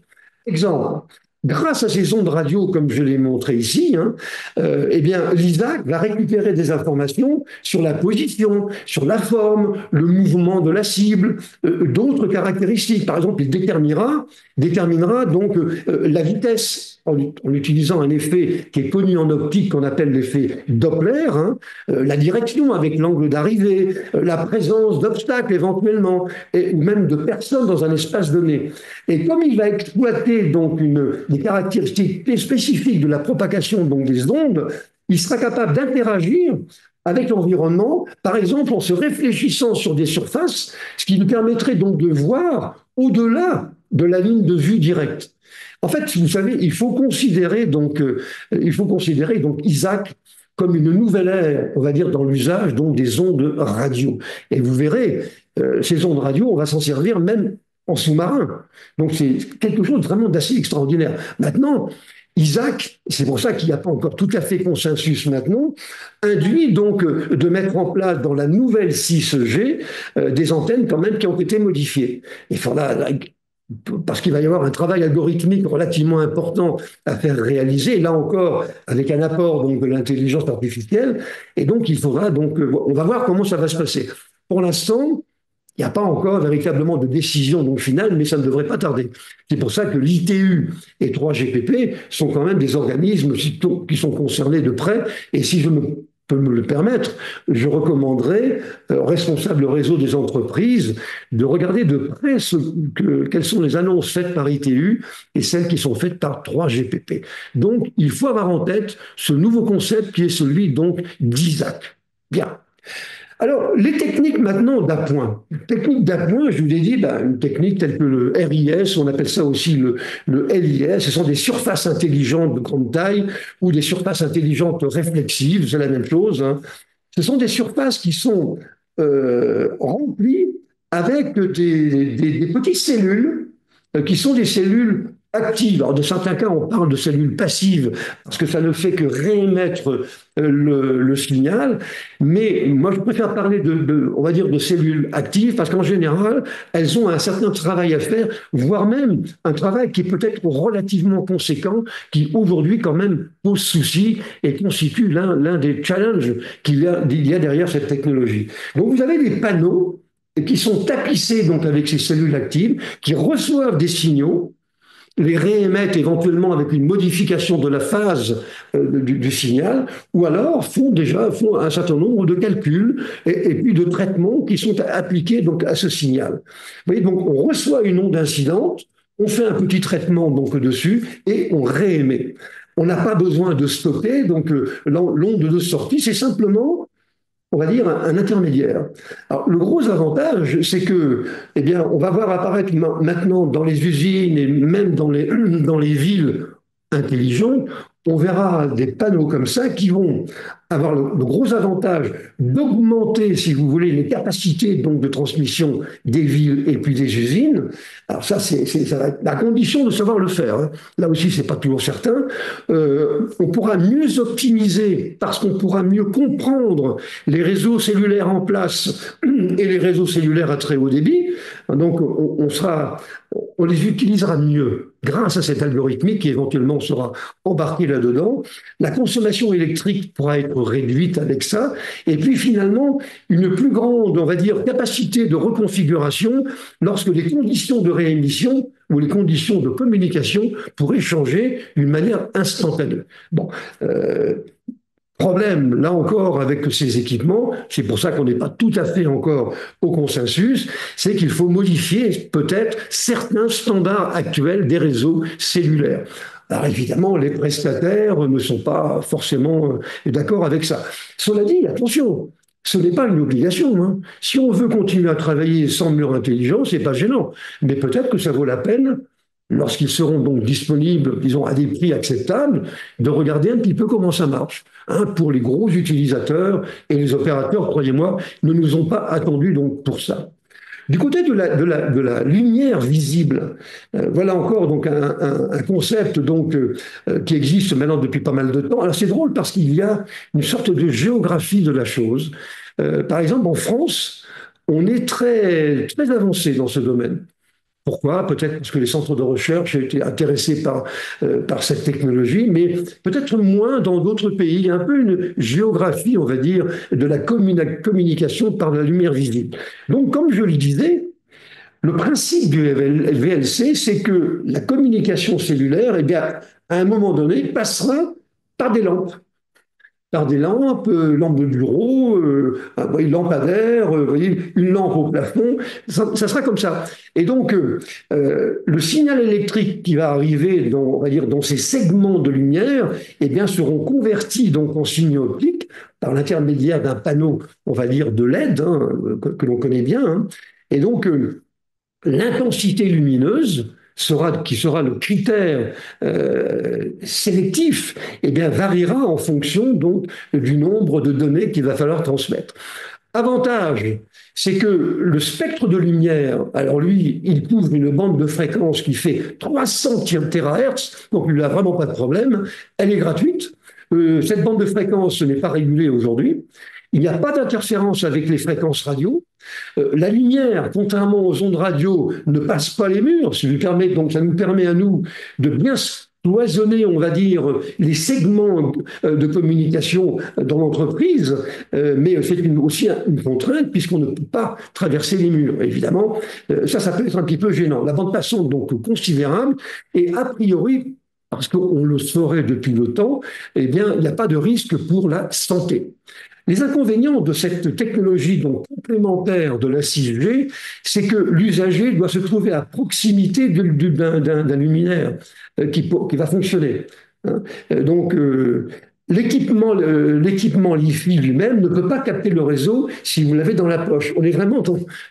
S1: Exemple. Grâce à ces ondes radio, comme je l'ai montré ici, hein, eh bien, l'ISAC va récupérer des informations sur la position, sur la forme, le mouvement de la cible, d'autres caractéristiques. Par exemple, il déterminera donc la vitesse en utilisant un effet qui est connu en optique qu'on appelle l'effet Doppler, hein, la direction avec l'angle d'arrivée, la présence d'obstacles éventuellement, ou même de personnes dans un espace donné. Et comme il va exploiter donc des caractéristiques spécifiques de la propagation donc des ondes, il sera capable d'interagir avec l'environnement, par exemple en se réfléchissant sur des surfaces, ce qui nous permettrait donc de voir au-delà de la ligne de vue directe. En fait, vous savez, il faut considérer donc Isaac comme une nouvelle ère, on va dire, dans l'usage donc des ondes radio. Et vous verrez, ces ondes radio, on va s'en servir même en sous-marin. Donc c'est quelque chose vraiment d'assez extraordinaire. Maintenant, Isaac, c'est pour ça qu'il n'y a pas encore tout à fait consensus maintenant, induit donc de mettre en place dans la nouvelle 6G des antennes quand même qui ont été modifiées. Il faudra, parce qu'il va y avoir un travail algorithmique relativement important à faire réaliser, là encore avec un apport donc de l'intelligence artificielle, et donc il faudra donc, on va voir comment ça va se passer. Pour l'instant, il n'y a pas encore véritablement de décision donc finale, mais ça ne devrait pas tarder. C'est pour ça que l'ITU et 3GPP sont quand même des organismes qui sont concernés de près. Et si je peux me le permettre, je recommanderais aux responsables réseau des entreprises de regarder de près quelles sont les annonces faites par ITU et celles qui sont faites par 3GPP. Donc, il faut avoir en tête ce nouveau concept qui est celui donc d'ISAC. Bien. Alors, les techniques maintenant d'appoint. Technique d'appoint, je vous ai dit, une technique telle que le RIS, on appelle ça aussi le LIS, ce sont des surfaces intelligentes de grande taille ou des surfaces intelligentes réflexives, c'est la même chose. Hein. Ce sont des surfaces qui sont remplies avec des petites cellules qui sont des cellules actives. Alors, de certains cas, on parle de cellules passives parce que ça ne fait que réémettre le signal. Mais moi, je préfère parler on va dire, de cellules actives parce qu'en général, elles ont un certain travail à faire, voire même un travail qui est peut-être relativement conséquent, qui aujourd'hui quand même pose souci et constitue l'un des challenges qu'il y a derrière cette technologie. Donc, vous avez des panneaux qui sont tapissés donc avec ces cellules actives, qui reçoivent des signaux, les réémettent éventuellement avec une modification de la phase du signal, ou alors font un certain nombre de calculs et puis de traitements qui sont appliqués donc à ce signal. Vous voyez, donc on reçoit une onde incidente, on fait un petit traitement donc dessus et on réémet. On n'a pas besoin de stopper donc l'onde de sortie, c'est simplement on va dire, un intermédiaire. Alors, le gros avantage, c'est que, eh bien, on va voir apparaître maintenant dans les usines et même dans les villes intelligentes, on verra des panneaux comme ça qui vont avoir le gros avantage d'augmenter, si vous voulez, les capacités donc de transmission des villes et puis des usines. Alors ça, ça va être la condition de savoir le faire. Hein. Là aussi, c'est pas toujours certain. On pourra mieux optimiser parce qu'on pourra mieux comprendre les réseaux cellulaires en place et les réseaux cellulaires à très haut débit. Donc, on les utilisera mieux grâce à cet algorithmique qui éventuellement sera embarqué là-dedans. La consommation électrique pourra être réduite avec ça. Et puis finalement, une plus grande, on va dire, capacité de reconfiguration lorsque les conditions de réémission ou les conditions de communication pourraient changer d'une manière instantanée. Bon, problème, là encore, avec ces équipements, c'est pour ça qu'on n'est pas tout à fait encore au consensus, c'est qu'il faut modifier peut-être certains standards actuels des réseaux cellulaires. Alors évidemment, les prestataires ne sont pas forcément d'accord avec ça. Cela dit, attention, ce n'est pas une obligation. Hein. Si on veut continuer à travailler sans mur intelligent, c'est pas gênant. Mais peut-être que ça vaut la peine lorsqu'ils seront donc disponibles, disons, à des prix acceptables, de regarder un petit peu comment ça marche. Hein, pour les gros utilisateurs et les opérateurs, croyez-moi, ne nous ont pas attendus donc pour ça. Du côté de la lumière visible, voilà encore donc un concept donc qui existe maintenant depuis pas mal de temps. Alors c'est drôle parce qu'il y a une sorte de géographie de la chose. Par exemple, en France, on est très très avancé dans ce domaine. Pourquoi? Peut-être parce que les centres de recherche ont été intéressés par cette technologie, mais peut-être moins dans d'autres pays. Il y a un peu une géographie, on va dire, de la communication par la lumière visible. Donc, comme je le disais, le principe du VLC, c'est que la communication cellulaire, eh bien, à un moment donné, passera par des lampes lampes de bureau, un lampadaire, voyez, une lampe au plafond, ça sera comme ça. Et donc, le signal électrique qui va arriver on va dire, dans ces segments de lumière, eh bien, seront convertis donc en signaux optiques par l'intermédiaire d'un panneau, on va dire, de LED, hein, que l'on connaît bien. Hein. Et donc, l'intensité lumineuse qui sera le critère sélectif, eh bien, variera en fonction donc du nombre de données qu'il va falloir transmettre. Avantage, c'est que le spectre de lumière, alors lui, il couvre une bande de fréquence qui fait 300 THz, donc il n'a vraiment pas de problème. Elle est gratuite. Cette bande de fréquence n'est pas régulée aujourd'hui. Il n'y a pas d'interférence avec les fréquences radio. La lumière, contrairement aux ondes radio, ne passe pas les murs. Donc ça nous permet à nous de bien cloisonner, on va dire, les segments de communication dans l'entreprise, mais c'est aussi une contrainte puisqu'on ne peut pas traverser les murs. Évidemment, ça peut être un petit peu gênant. La bande passante, donc considérable, et a priori, parce qu'on le saurait depuis le temps, eh bien, il n'y a pas de risque pour la santé. Les inconvénients de cette technologie donc complémentaire de la 6G, c'est que l'usager doit se trouver à proximité d'un luminaire qui va fonctionner. Donc, l'équipement Li-Fi lui-même ne peut pas capter le réseau si vous l'avez dans la poche. On est vraiment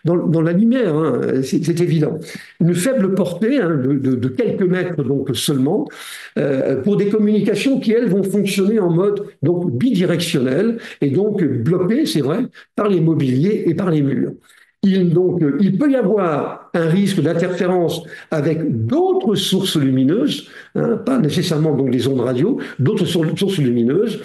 S1: dans la lumière, hein, c'est évident. Une faible portée de quelques mètres donc seulement pour des communications qui, elles, vont fonctionner en mode donc bidirectionnel et donc bloquées, c'est vrai, par les mobiliers et par les murs. Il peut y avoir un risque d'interférence avec d'autres sources lumineuses, hein, pas nécessairement donc des ondes radio, d'autres sources lumineuses.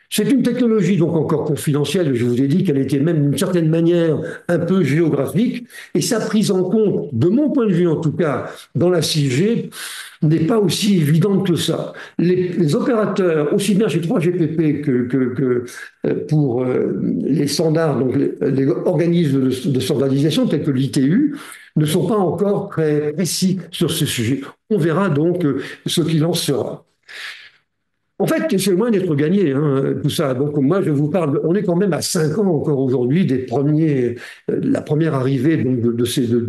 S1: C'est une technologie donc encore confidentielle, je vous ai dit qu'elle était même d'une certaine manière un peu géographique, et sa prise en compte, de mon point de vue en tout cas, dans la 6G, n'est pas aussi évidente que ça. Les opérateurs, aussi bien chez 3GPP que pour les standards, donc les organismes de standardisation tels que l'ITU, ne sont pas encore très précis sur ce sujet. On verra donc ce qu'il en sera. En fait, c'est loin d'être gagné, hein, tout ça. Donc, moi, je vous parle, on est quand même à 5 ans encore aujourd'hui la première arrivée donc, de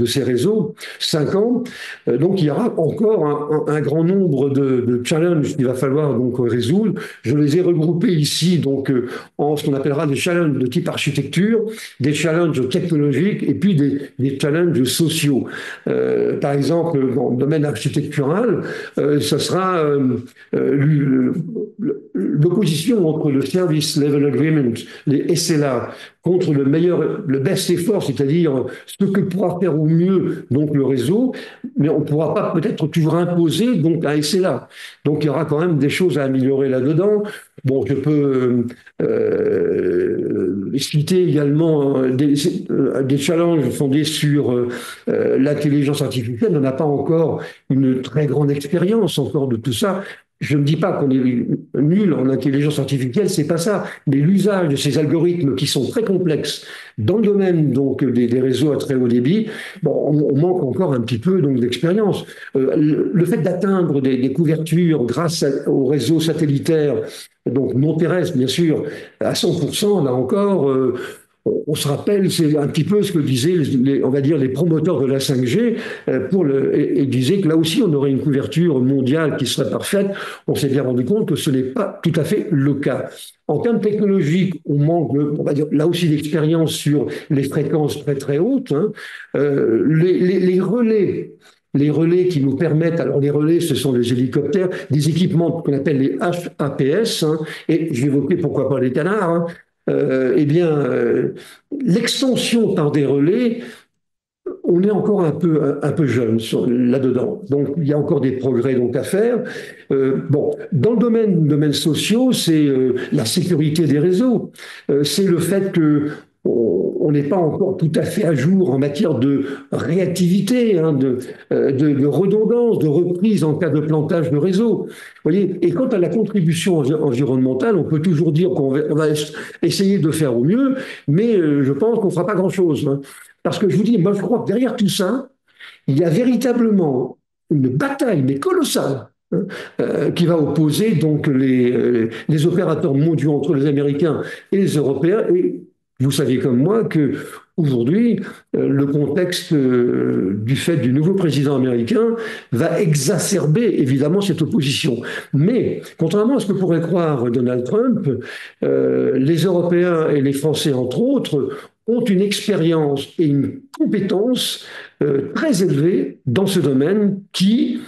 S1: ces réseaux. 5 ans. Donc, il y aura encore un grand nombre de challenges qu'il va falloir donc résoudre. Je les ai regroupés ici, donc, en ce qu'on appellera des challenges de type architecture, des challenges technologiques et puis des challenges sociaux. Par exemple, dans le domaine architectural, ce sera l'opposition entre le Service Level Agreement, les SLA, contre le best effort, c'est-à-dire ce que pourra faire au mieux donc le réseau, mais on ne pourra pas peut-être toujours imposer donc un SLA. Donc il y aura quand même des choses à améliorer là-dedans. Bon, je peux citer également des challenges fondés sur l'intelligence artificielle. On n'a pas encore une très grande expérience encore de tout ça. Je ne dis pas qu'on est nul en intelligence artificielle, c'est pas ça. Mais l'usage de ces algorithmes qui sont très complexes dans le domaine donc des réseaux à très haut débit, bon, on manque encore un petit peu donc d'expérience. Le fait d'atteindre des couvertures grâce aux réseaux satellitaires, donc non terrestres bien sûr, à 100%, là encore. On se rappelle, c'est un petit peu ce que disaient, on va dire, les promoteurs de la 5G, et disaient que là aussi, on aurait une couverture mondiale qui serait parfaite. On s'est bien rendu compte que ce n'est pas tout à fait le cas. En termes technologiques, on manque, on va dire, là aussi d'expérience sur les fréquences très très hautes. Hein. Les relais. Les relais qui nous permettent, alors les relais, ce sont les hélicoptères, des équipements qu'on appelle les HAPS, hein, et je vais évoquer pourquoi pas les canards, hein. L'extension par des relais, on est encore un peu jeune là-dedans. Donc, il y a encore des progrès donc, à faire. Bon, dans le domaine social, c'est la sécurité des réseaux. C'est le fait que on n'est pas encore tout à fait à jour en matière de réactivité, hein, de redondance, de reprise en cas de plantage de réseau. Vous voyez, et quant à la contribution environnementale, on peut toujours dire qu'on va essayer de faire au mieux, mais je pense qu'on ne fera pas grand-chose. Hein. Parce que je vous dis, moi je crois que derrière tout ça, il y a véritablement une bataille, mais colossale, qui va opposer donc les opérateurs mondiaux entre les Américains et les Européens. Et vous savez comme moi que aujourd'hui, le contexte du fait du nouveau président américain va exacerber évidemment cette opposition. Mais contrairement à ce que pourrait croire Donald Trump, les Européens et les Français entre autres ont une expérience et une compétence très élevée dans ce domaine qui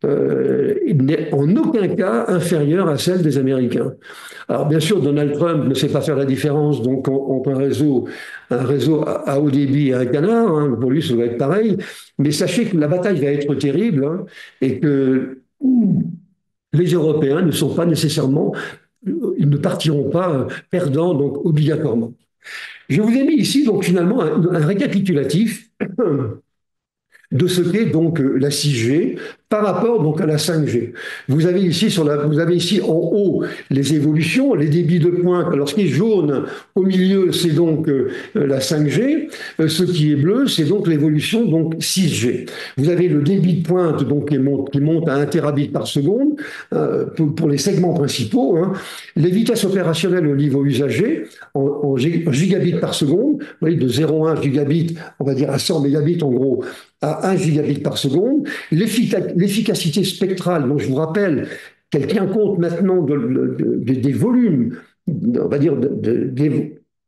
S1: n'est en aucun cas inférieure à celle des Américains. Alors bien sûr, Donald Trump ne sait pas faire la différence donc entre un réseau à haut débit et un canard, hein, pour lui ça doit être pareil, mais sachez que la bataille va être terrible, hein, et que les Européens ne sont pas nécessairement, ils ne partiront pas perdants donc obligatoirement. Je vous ai mis ici donc finalement un récapitulatif de ce qu'est donc la 6G par rapport donc à la 5G. Vous avez ici en haut les évolutions, les débits de pointe. Alors ce qui est jaune au milieu, c'est donc la 5G. Ce qui est bleu, c'est donc l'évolution donc 6G. Vous avez le débit de pointe donc qui monte à 1 terabit par seconde pour les segments principaux. Hein. Les vitesses opérationnelles au niveau usagé en gigabits par seconde, vous voyez, de 0,1 gigabit, on va dire à 100 mégabits en gros, à 1 gigabit par seconde. L'efficacité spectrale, dont je vous rappelle qu'elle tient compte maintenant des volumes, on va dire,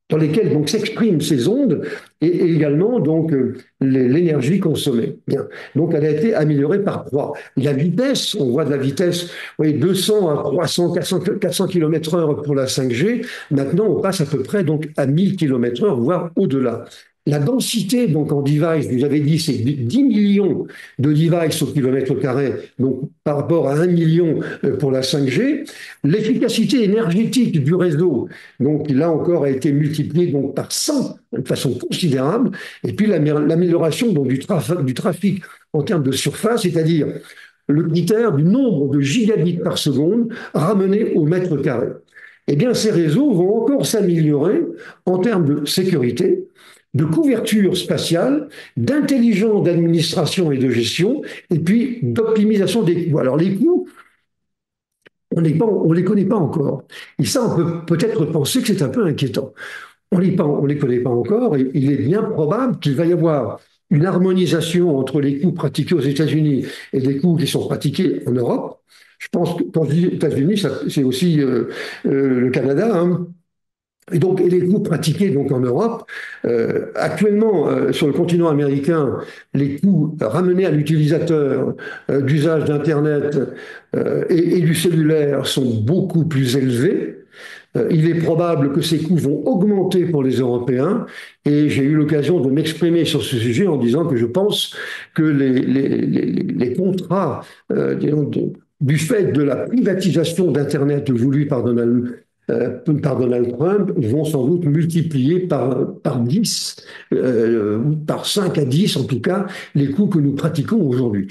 S1: dans lesquels donc s'expriment ces ondes, et également donc l'énergie consommée. Bien. Donc elle a été améliorée par 3. La vitesse, on voit de la vitesse, vous voyez, 200 à 300, 400 km/h pour la 5G. Maintenant, on passe à peu près donc à 1000 km/h, voire au-delà. La densité, donc en device, vous avez dit, c'est 10 millions de devices au kilomètre carré, donc par rapport à 1 million pour la 5G. L'efficacité énergétique du réseau, donc là encore, a été multipliée donc par 100 de façon considérable. Et puis l'amélioration donc du trafic en termes de surface, c'est-à-dire le critère du nombre de gigabits par seconde ramené au mètre carré. Eh bien, ces réseaux vont encore s'améliorer en termes de sécurité, de couverture spatiale, d'intelligence d'administration et de gestion, et puis d'optimisation des coûts. Alors les coûts, on ne les connaît pas encore. Et ça, on peut peut-être penser que c'est un peu inquiétant. On ne les connaît pas encore, et il est bien probable qu'il va y avoir une harmonisation entre les coûts pratiqués aux États-Unis et les coûts qui sont pratiqués en Europe. Je pense que quand je dis États-Unis, c'est aussi le Canada, hein. Et les coûts pratiqués donc en Europe, actuellement sur le continent américain, les coûts ramenés à l'utilisateur d'usage d'Internet et du cellulaire sont beaucoup plus élevés. Il est probable que ces coûts vont augmenter pour les Européens, et j'ai eu l'occasion de m'exprimer sur ce sujet en disant que je pense que les contrats du fait de la privatisation d'Internet voulue par Donald Trump vont sans doute multiplier par 10, par 5 à 10 en tout cas, les coûts que nous pratiquons aujourd'hui.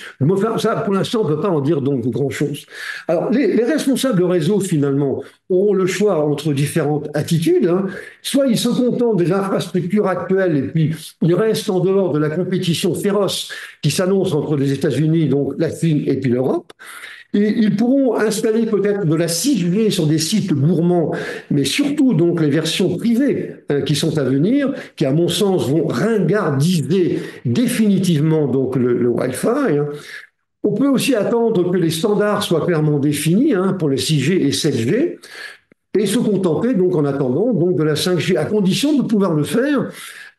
S1: Ça, pour l'instant, on ne peut pas en dire donc grand-chose. Alors, les responsables de réseau, finalement, auront le choix entre différentes attitudes. Hein. Soit ils se contentent des infrastructures actuelles et puis ils restent en dehors de la compétition féroce qui s'annonce entre les États-Unis, donc la Chine et puis l'Europe. Et ils pourront installer peut-être de la 6G sur des sites gourmands, mais surtout donc les versions privées qui sont à venir, qui à mon sens vont ringardiser définitivement donc le Wi-Fi. Hein. On peut aussi attendre que les standards soient clairement définis hein, pour les 6G et 7G, et se contenter donc en attendant donc de la 5G, à condition de pouvoir le faire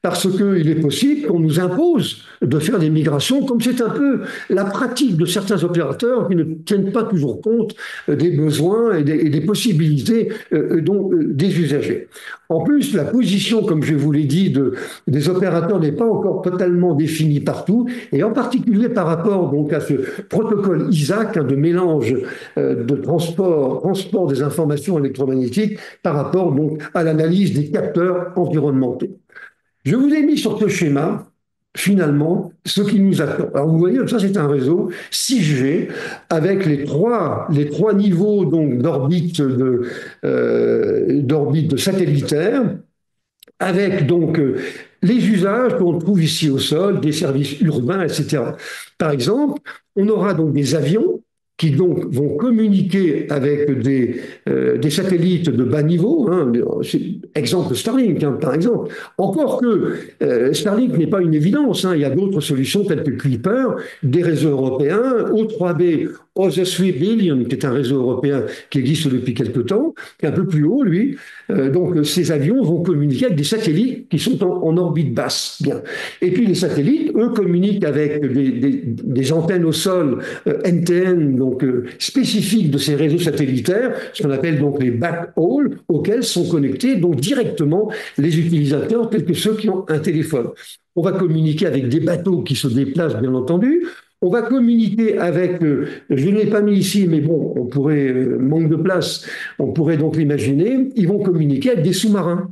S1: parce qu'il est possible qu'on nous impose de faire des migrations, comme c'est un peu la pratique de certains opérateurs qui ne tiennent pas toujours compte des besoins et des possibilités des usagers. En plus, la position, comme je vous l'ai dit, des opérateurs n'est pas encore totalement définie partout, et en particulier par rapport donc à ce protocole ISAC hein, de mélange de transport des informations électromagnétiques par rapport donc à l'analyse des capteurs environnementaux. Je vous ai mis sur ce schéma, finalement, ce qui nous attend. Alors vous voyez, ça c'est un réseau 6G avec les trois niveaux donc d'orbite de satellitaire, avec donc les usages qu'on trouve ici au sol, des services urbains, etc. Par exemple, on aura donc des avions qui donc vont communiquer avec des satellites de bas niveau, hein, exemple Starlink hein, par exemple. Encore que Starlink n'est pas une évidence, hein, il y a d'autres solutions telles que Kuiper, des réseaux européens, O3B Other 3 Billion, qui est un réseau européen qui existe depuis quelque temps, qui est un peu plus haut, lui. Donc, ces avions vont communiquer avec des satellites qui sont en orbite basse. Bien. Et puis, les satellites, eux, communiquent avec des antennes au sol NTN, donc spécifiques de ces réseaux satellitaires, ce qu'on appelle donc les backhauls, auxquels sont connectés donc directement les utilisateurs, tels que ceux qui ont un téléphone. On va communiquer avec des bateaux qui se déplacent, bien entendu. On va communiquer avec, je ne l'ai pas mis ici, mais bon, on pourrait, manque de place, on pourrait donc l'imaginer, ils vont communiquer avec des sous-marins,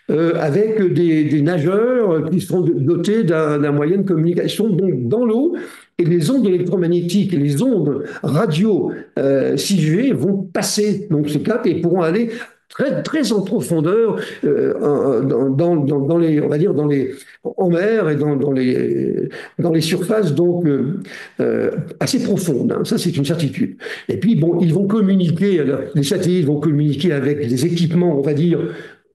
S1: avec des nageurs qui seront dotés d'un moyen de communication donc dans l'eau. Et les ondes électromagnétiques et les ondes radio 6G vont passer donc ce cap et pourront aller très, très en profondeur dans les, on va dire, en mer et dans les surfaces donc assez profondes. Hein. Ça, c'est une certitude. Et puis, bon, ils vont communiquer, alors, les satellites vont communiquer avec des équipements, on va dire,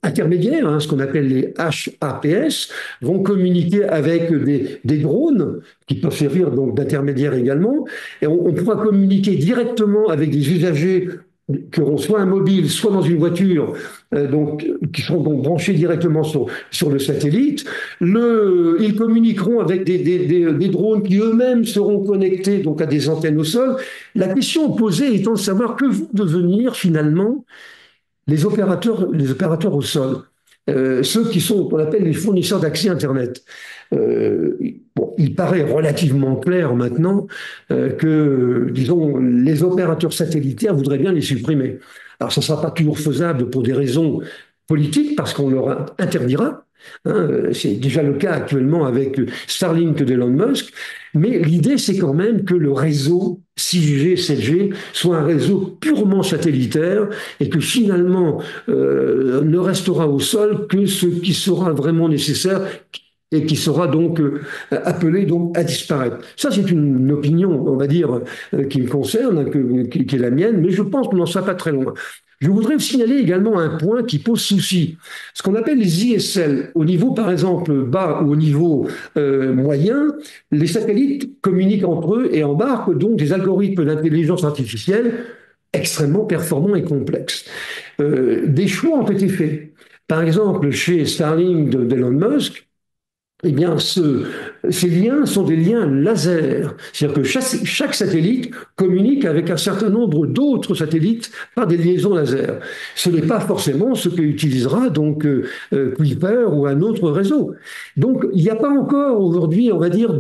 S1: intermédiaires, hein, ce qu'on appelle les HAPS, vont communiquer avec des drones qui peuvent servir donc d'intermédiaires également, et on pourra communiquer directement avec des usagers qui auront soit un mobile, soit dans une voiture, donc, qui seront donc branchés directement sur le satellite. Ils communiqueront avec des drones qui eux-mêmes seront connectés donc à des antennes au sol. La question posée étant de savoir que vont devenir finalement les opérateurs au sol, ceux qui sont, qu'on appelle les fournisseurs d'accès Internet. Bon, il paraît relativement clair maintenant que, disons, les opérateurs satellitaires voudraient bien les supprimer. Alors, ça ne sera pas toujours faisable pour des raisons politiques, parce qu'on leur interdira. Hein, c'est déjà le cas actuellement avec Starlink d'Elon Musk. Mais l'idée, c'est quand même que le réseau 6G, 7G soit un réseau purement satellitaire et que finalement ne restera au sol que ce qui sera vraiment nécessaire et qui sera donc appelé donc à disparaître. Ça, c'est une opinion, on va dire, qui me concerne, qui est la mienne, mais je pense qu'on n'en sera pas très loin. Je voudrais signaler également un point qui pose souci. Ce qu'on appelle les ISL, au niveau par exemple bas ou au niveau moyen, les satellites communiquent entre eux et embarquent donc des algorithmes d'intelligence artificielle extrêmement performants et complexes. Des choix ont été faits. Par exemple, chez Starlink d'Elon Musk, eh bien, ces liens sont des liens laser. C'est-à-dire que chaque satellite communique avec un certain nombre d'autres satellites par des liaisons laser. Ce n'est pas forcément ce que utilisera donc Kuiper ou un autre réseau. Donc, il n'y a pas encore aujourd'hui, on va dire,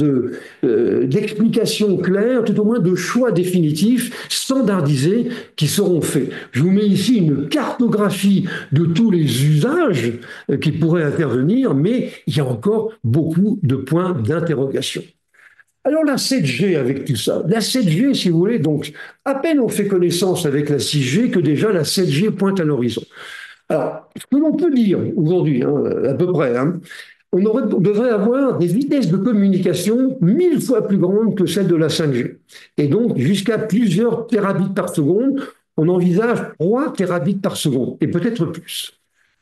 S1: d'explications claires, tout au moins de choix définitifs, standardisés, qui seront faits. Je vous mets ici une cartographie de tous les usages qui pourraient intervenir, mais il y a encore beaucoup de points d'interrogation. Alors la 7G avec tout ça, la 7G si vous voulez, donc à peine on fait connaissance avec la 6G que déjà la 7G pointe à l'horizon. Alors ce que l'on peut dire aujourd'hui, hein, à peu près, hein, on devrait avoir des vitesses de communication 1000 fois plus grandes que celles de la 5G. Et donc jusqu'à plusieurs terabits par seconde, on envisage 3 terabits par seconde, et peut-être plus.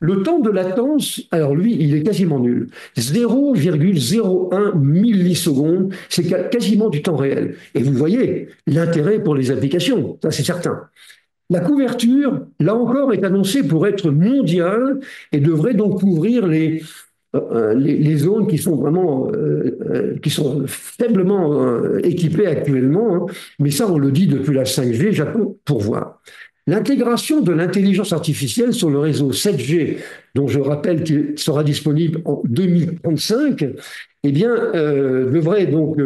S1: Le temps de latence, alors lui, il est quasiment nul. 0,01 millisecondes, c'est quasiment du temps réel. Et vous voyez l'intérêt pour les applications, ça c'est certain. La couverture, là encore, est annoncée pour être mondiale et devrait donc couvrir les zones qui sont vraiment qui sont faiblement équipées actuellement. Hein. Mais ça, on le dit depuis la 5G, j'attends pour voir. L'intégration de l'intelligence artificielle sur le réseau 7G, dont je rappelle qu'il sera disponible en 2035, eh bien, devrait donc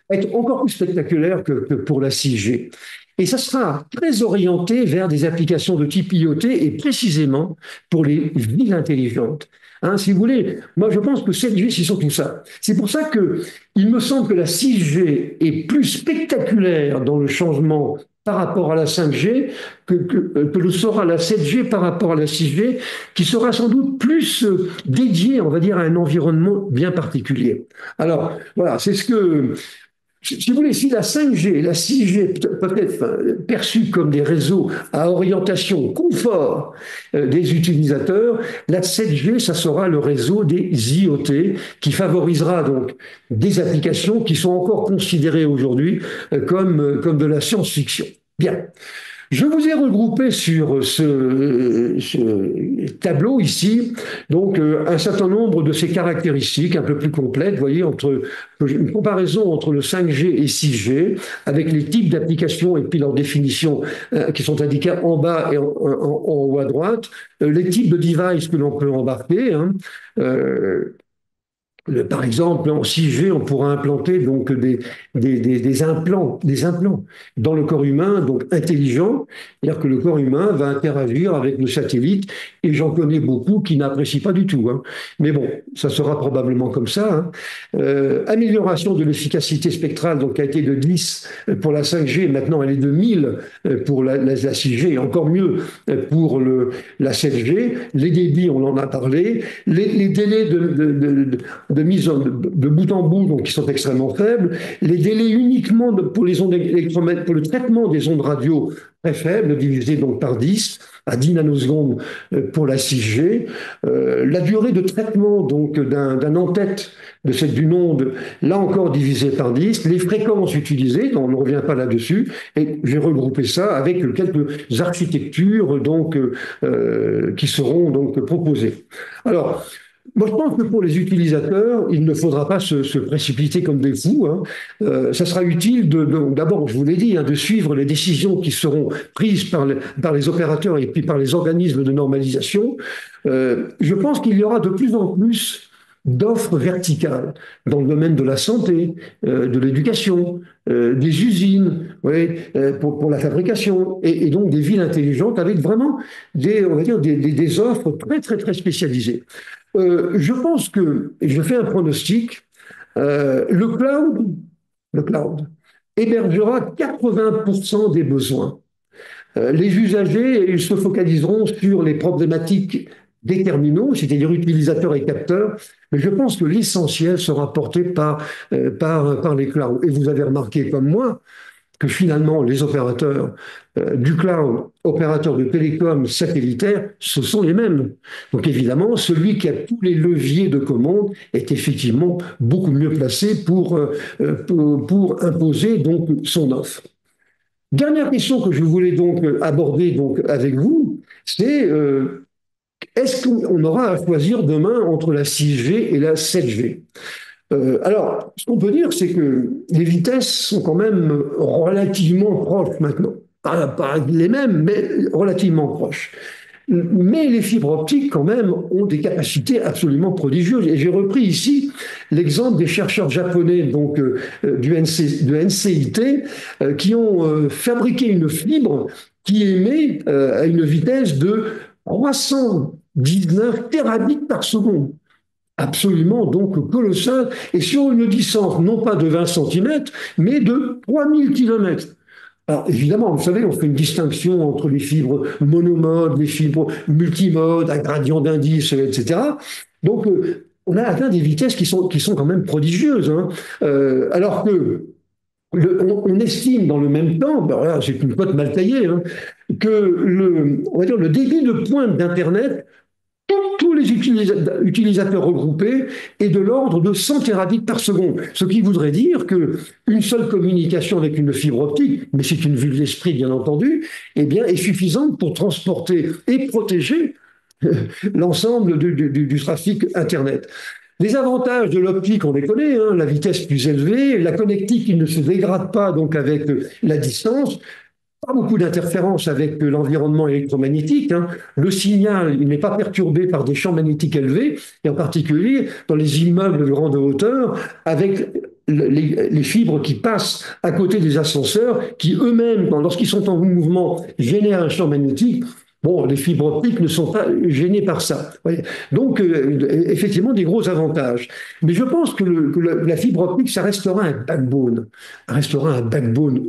S1: être encore plus spectaculaire que pour la 6G. Et ça sera très orienté vers des applications de type IoT et précisément pour les villes intelligentes. Hein, si vous voulez, moi je pense que 7G, c'est surtout ça. C'est pour ça que il me semble que la 6G est plus spectaculaire dans le changement par rapport à la 5G que le sera la 7G par rapport à la 6G, qui sera sans doute plus dédiée, on va dire, à un environnement bien particulier. Alors, voilà, c'est ce que si vous voulez, si la 5G et la 6G peuvent être perçues comme des réseaux à orientation confort des utilisateurs, la 7G, ça sera le réseau des IoT qui favorisera donc des applications qui sont encore considérées aujourd'hui comme de la science-fiction. Bien. Je vous ai regroupé sur ce tableau ici donc un certain nombre de ces caractéristiques un peu plus complètes, vous voyez, entre une comparaison entre le 5G et 6G avec les types d'applications et puis leurs définitions qui sont indiquées en bas et en haut à droite, les types de devices que l'on peut embarquer, hein, par exemple, en 6G, on pourra implanter donc des implants dans le corps humain, donc intelligents, c'est-à-dire que le corps humain va interagir avec le satellite, et j'en connais beaucoup qui n'apprécient pas du tout, hein. Mais bon, ça sera probablement comme ça, hein. Amélioration de l'efficacité spectrale, donc qui a été de 10 pour la 5G, maintenant elle est de 1000 pour la 6G, et encore mieux pour la 7G. Les débits, on en a parlé, les délais de mise de bout en bout, donc qui sont extrêmement faibles, les délais uniquement pour les ondes électromagnétiques, pour le traitement des ondes radio très faibles, divisé donc par 10 à 10 nanosecondes pour la 6G, la durée de traitement donc d'un en-tête d'une onde, là encore divisé par 10, les fréquences utilisées, on ne revient pas là-dessus, et j'ai regroupé ça avec quelques architectures donc qui seront donc proposées. Alors, moi, je pense que pour les utilisateurs, il ne faudra pas se précipiter comme des fous, hein. Ça sera utile d'abord, je vous l'ai dit, hein, de suivre les décisions qui seront prises par les opérateurs et puis par les organismes de normalisation. Je pense qu'il y aura de plus en plus d'offres verticales dans le domaine de la santé, de l'éducation, des usines, oui, pour la fabrication, et donc des villes intelligentes avec vraiment on va dire des offres très très très spécialisées. Je pense que, et je fais un pronostic, le cloud hébergera 80% des besoins. Les usagers, ils se focaliseront sur les problématiques des terminaux, c'est-à-dire utilisateurs et capteurs, mais je pense que l'essentiel sera porté par les clouds. Et vous avez remarqué comme moi que finalement, les opérateurs du cloud, opérateurs de télécom satellitaires, ce sont les mêmes. Donc évidemment, celui qui a tous les leviers de commande est effectivement beaucoup mieux placé pour imposer donc son offre. Dernière question que je voulais donc aborder donc avec vous, c'est est-ce qu'on aura à choisir demain entre la 6G et la 7G? Alors, ce qu'on peut dire, c'est que les vitesses sont quand même relativement proches maintenant. Pas les mêmes, mais relativement proches. Mais les fibres optiques, quand même, ont des capacités absolument prodigieuses. Et j'ai repris ici l'exemple des chercheurs japonais donc, de NCIT qui ont fabriqué une fibre qui émet à une vitesse de 319 terabits par seconde. Absolument donc colossal, et sur une distance non pas de 20 centimètres, mais de 3000 kilomètres. Alors évidemment, vous savez, on fait une distinction entre les fibres monomodes, les fibres multimodes, à gradient d'indice, etc. Donc on a atteint des vitesses qui sont quand même prodigieuses, hein. Alors que on estime dans le même temps, ben là, c'est une cote mal taillée, hein, que on va dire, le débit de pointe d'Internet tous les utilisateurs regroupés est de l'ordre de 100 terabits par seconde. Ce qui voudrait dire qu'une seule communication avec une fibre optique, mais c'est une vue de l'esprit bien entendu, eh bien, est suffisante pour transporter et protéger l'ensemble du trafic Internet. Les avantages de l'optique, on les connaît, hein, la vitesse plus élevée, la connectique qui ne se dégrade pas donc avec la distance, pas beaucoup d'interférences avec l'environnement électromagnétique, hein. Le signal, il n'est pas perturbé par des champs magnétiques élevés, et en particulier dans les immeubles de grande hauteur, avec les fibres qui passent à côté des ascenseurs, qui eux-mêmes, lorsqu'ils sont en mouvement, génèrent un champ magnétique. Bon, les fibres optiques ne sont pas gênées par ça. Donc, effectivement, des gros avantages. Mais je pense que la fibre optique, ça restera un backbone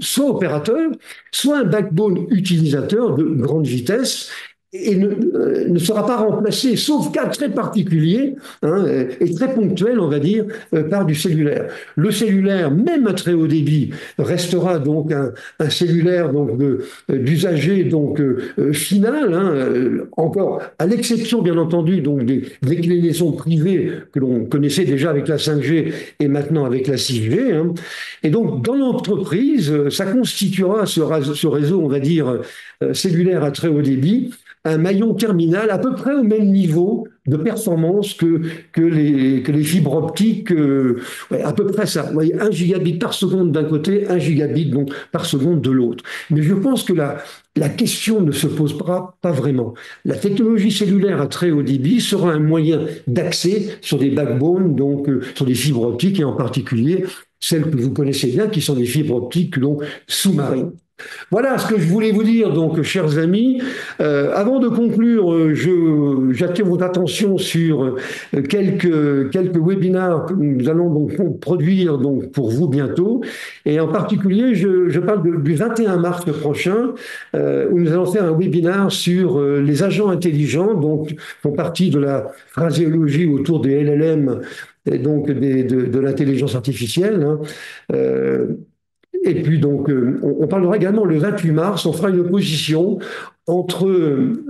S1: soit opérateur, soit un backbone utilisateur de grande vitesse. ne sera pas remplacé, sauf cas très particuliers hein, et très ponctuels, on va dire, par du cellulaire. Le cellulaire, même à très haut débit, restera donc un cellulaire donc d'usager donc final, hein, encore à l'exception bien entendu donc des déclinaisons privées que l'on connaissait déjà avec la 5G et maintenant avec la 6G. Hein. Et donc dans l'entreprise, ça constituera ce réseau, on va dire, cellulaire à très haut débit un maillon terminal à peu près au même niveau de performance que les fibres optiques, ouais, à peu près ça. Vous voyez, 1 gigabit par seconde d'un côté, 1 gigabit donc, par seconde de l'autre. Mais je pense que la question ne se pose pas vraiment. La technologie cellulaire à très haut débit sera un moyen d'accès sur des backbones, donc sur des fibres optiques et en particulier celles que vous connaissez bien, qui sont des fibres optiques donc, sous-marines. Voilà ce que je voulais vous dire, donc, chers amis. Avant de conclure, j'attire votre attention sur quelques webinaires que nous allons donc produire donc, pour vous bientôt. Et en particulier, je parle du 21 mars prochain, où nous allons faire un webinaire sur les agents intelligents, donc, font partie de la phraséologie autour des LLM et donc de l'intelligence artificielle. Hein. Et puis donc, on parlera également le 28 mars, on fera une opposition entre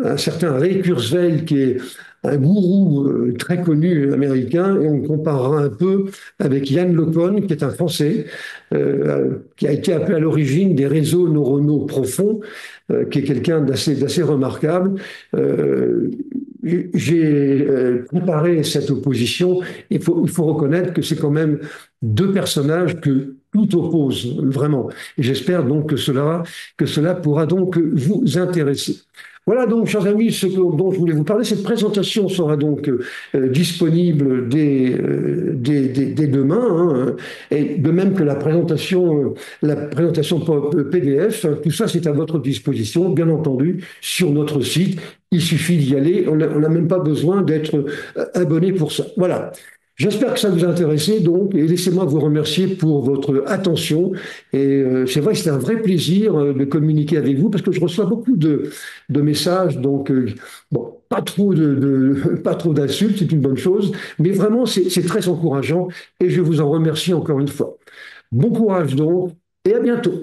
S1: un certain Ray Kurzweil, qui est un gourou très connu américain, et on comparera un peu avec Yann LeCun, qui est un Français, qui a été appelé à l'origine des réseaux neuronaux profonds, qui est quelqu'un d'assez remarquable. J'ai préparé cette opposition. Il faut reconnaître que c'est quand même deux personnages que tout oppose, vraiment. Et j'espère donc que cela pourra donc vous intéresser. Voilà donc, chers amis, dont je voulais vous parler. Cette présentation sera donc disponible dès demain, hein, et de même que la présentation PDF. Tout ça, c'est à votre disposition, bien entendu, sur notre site. Il suffit d'y aller. On n'a même pas besoin d'être abonné pour ça. Voilà. J'espère que ça vous a intéressé, donc, et laissez-moi vous remercier pour votre attention. Et c'est vrai que c'est un vrai plaisir de communiquer avec vous parce que je reçois beaucoup de messages, donc, bon, pas trop d'insultes, c'est une bonne chose, mais vraiment, c'est très encourageant et je vous en remercie encore une fois. Bon courage donc, et à bientôt.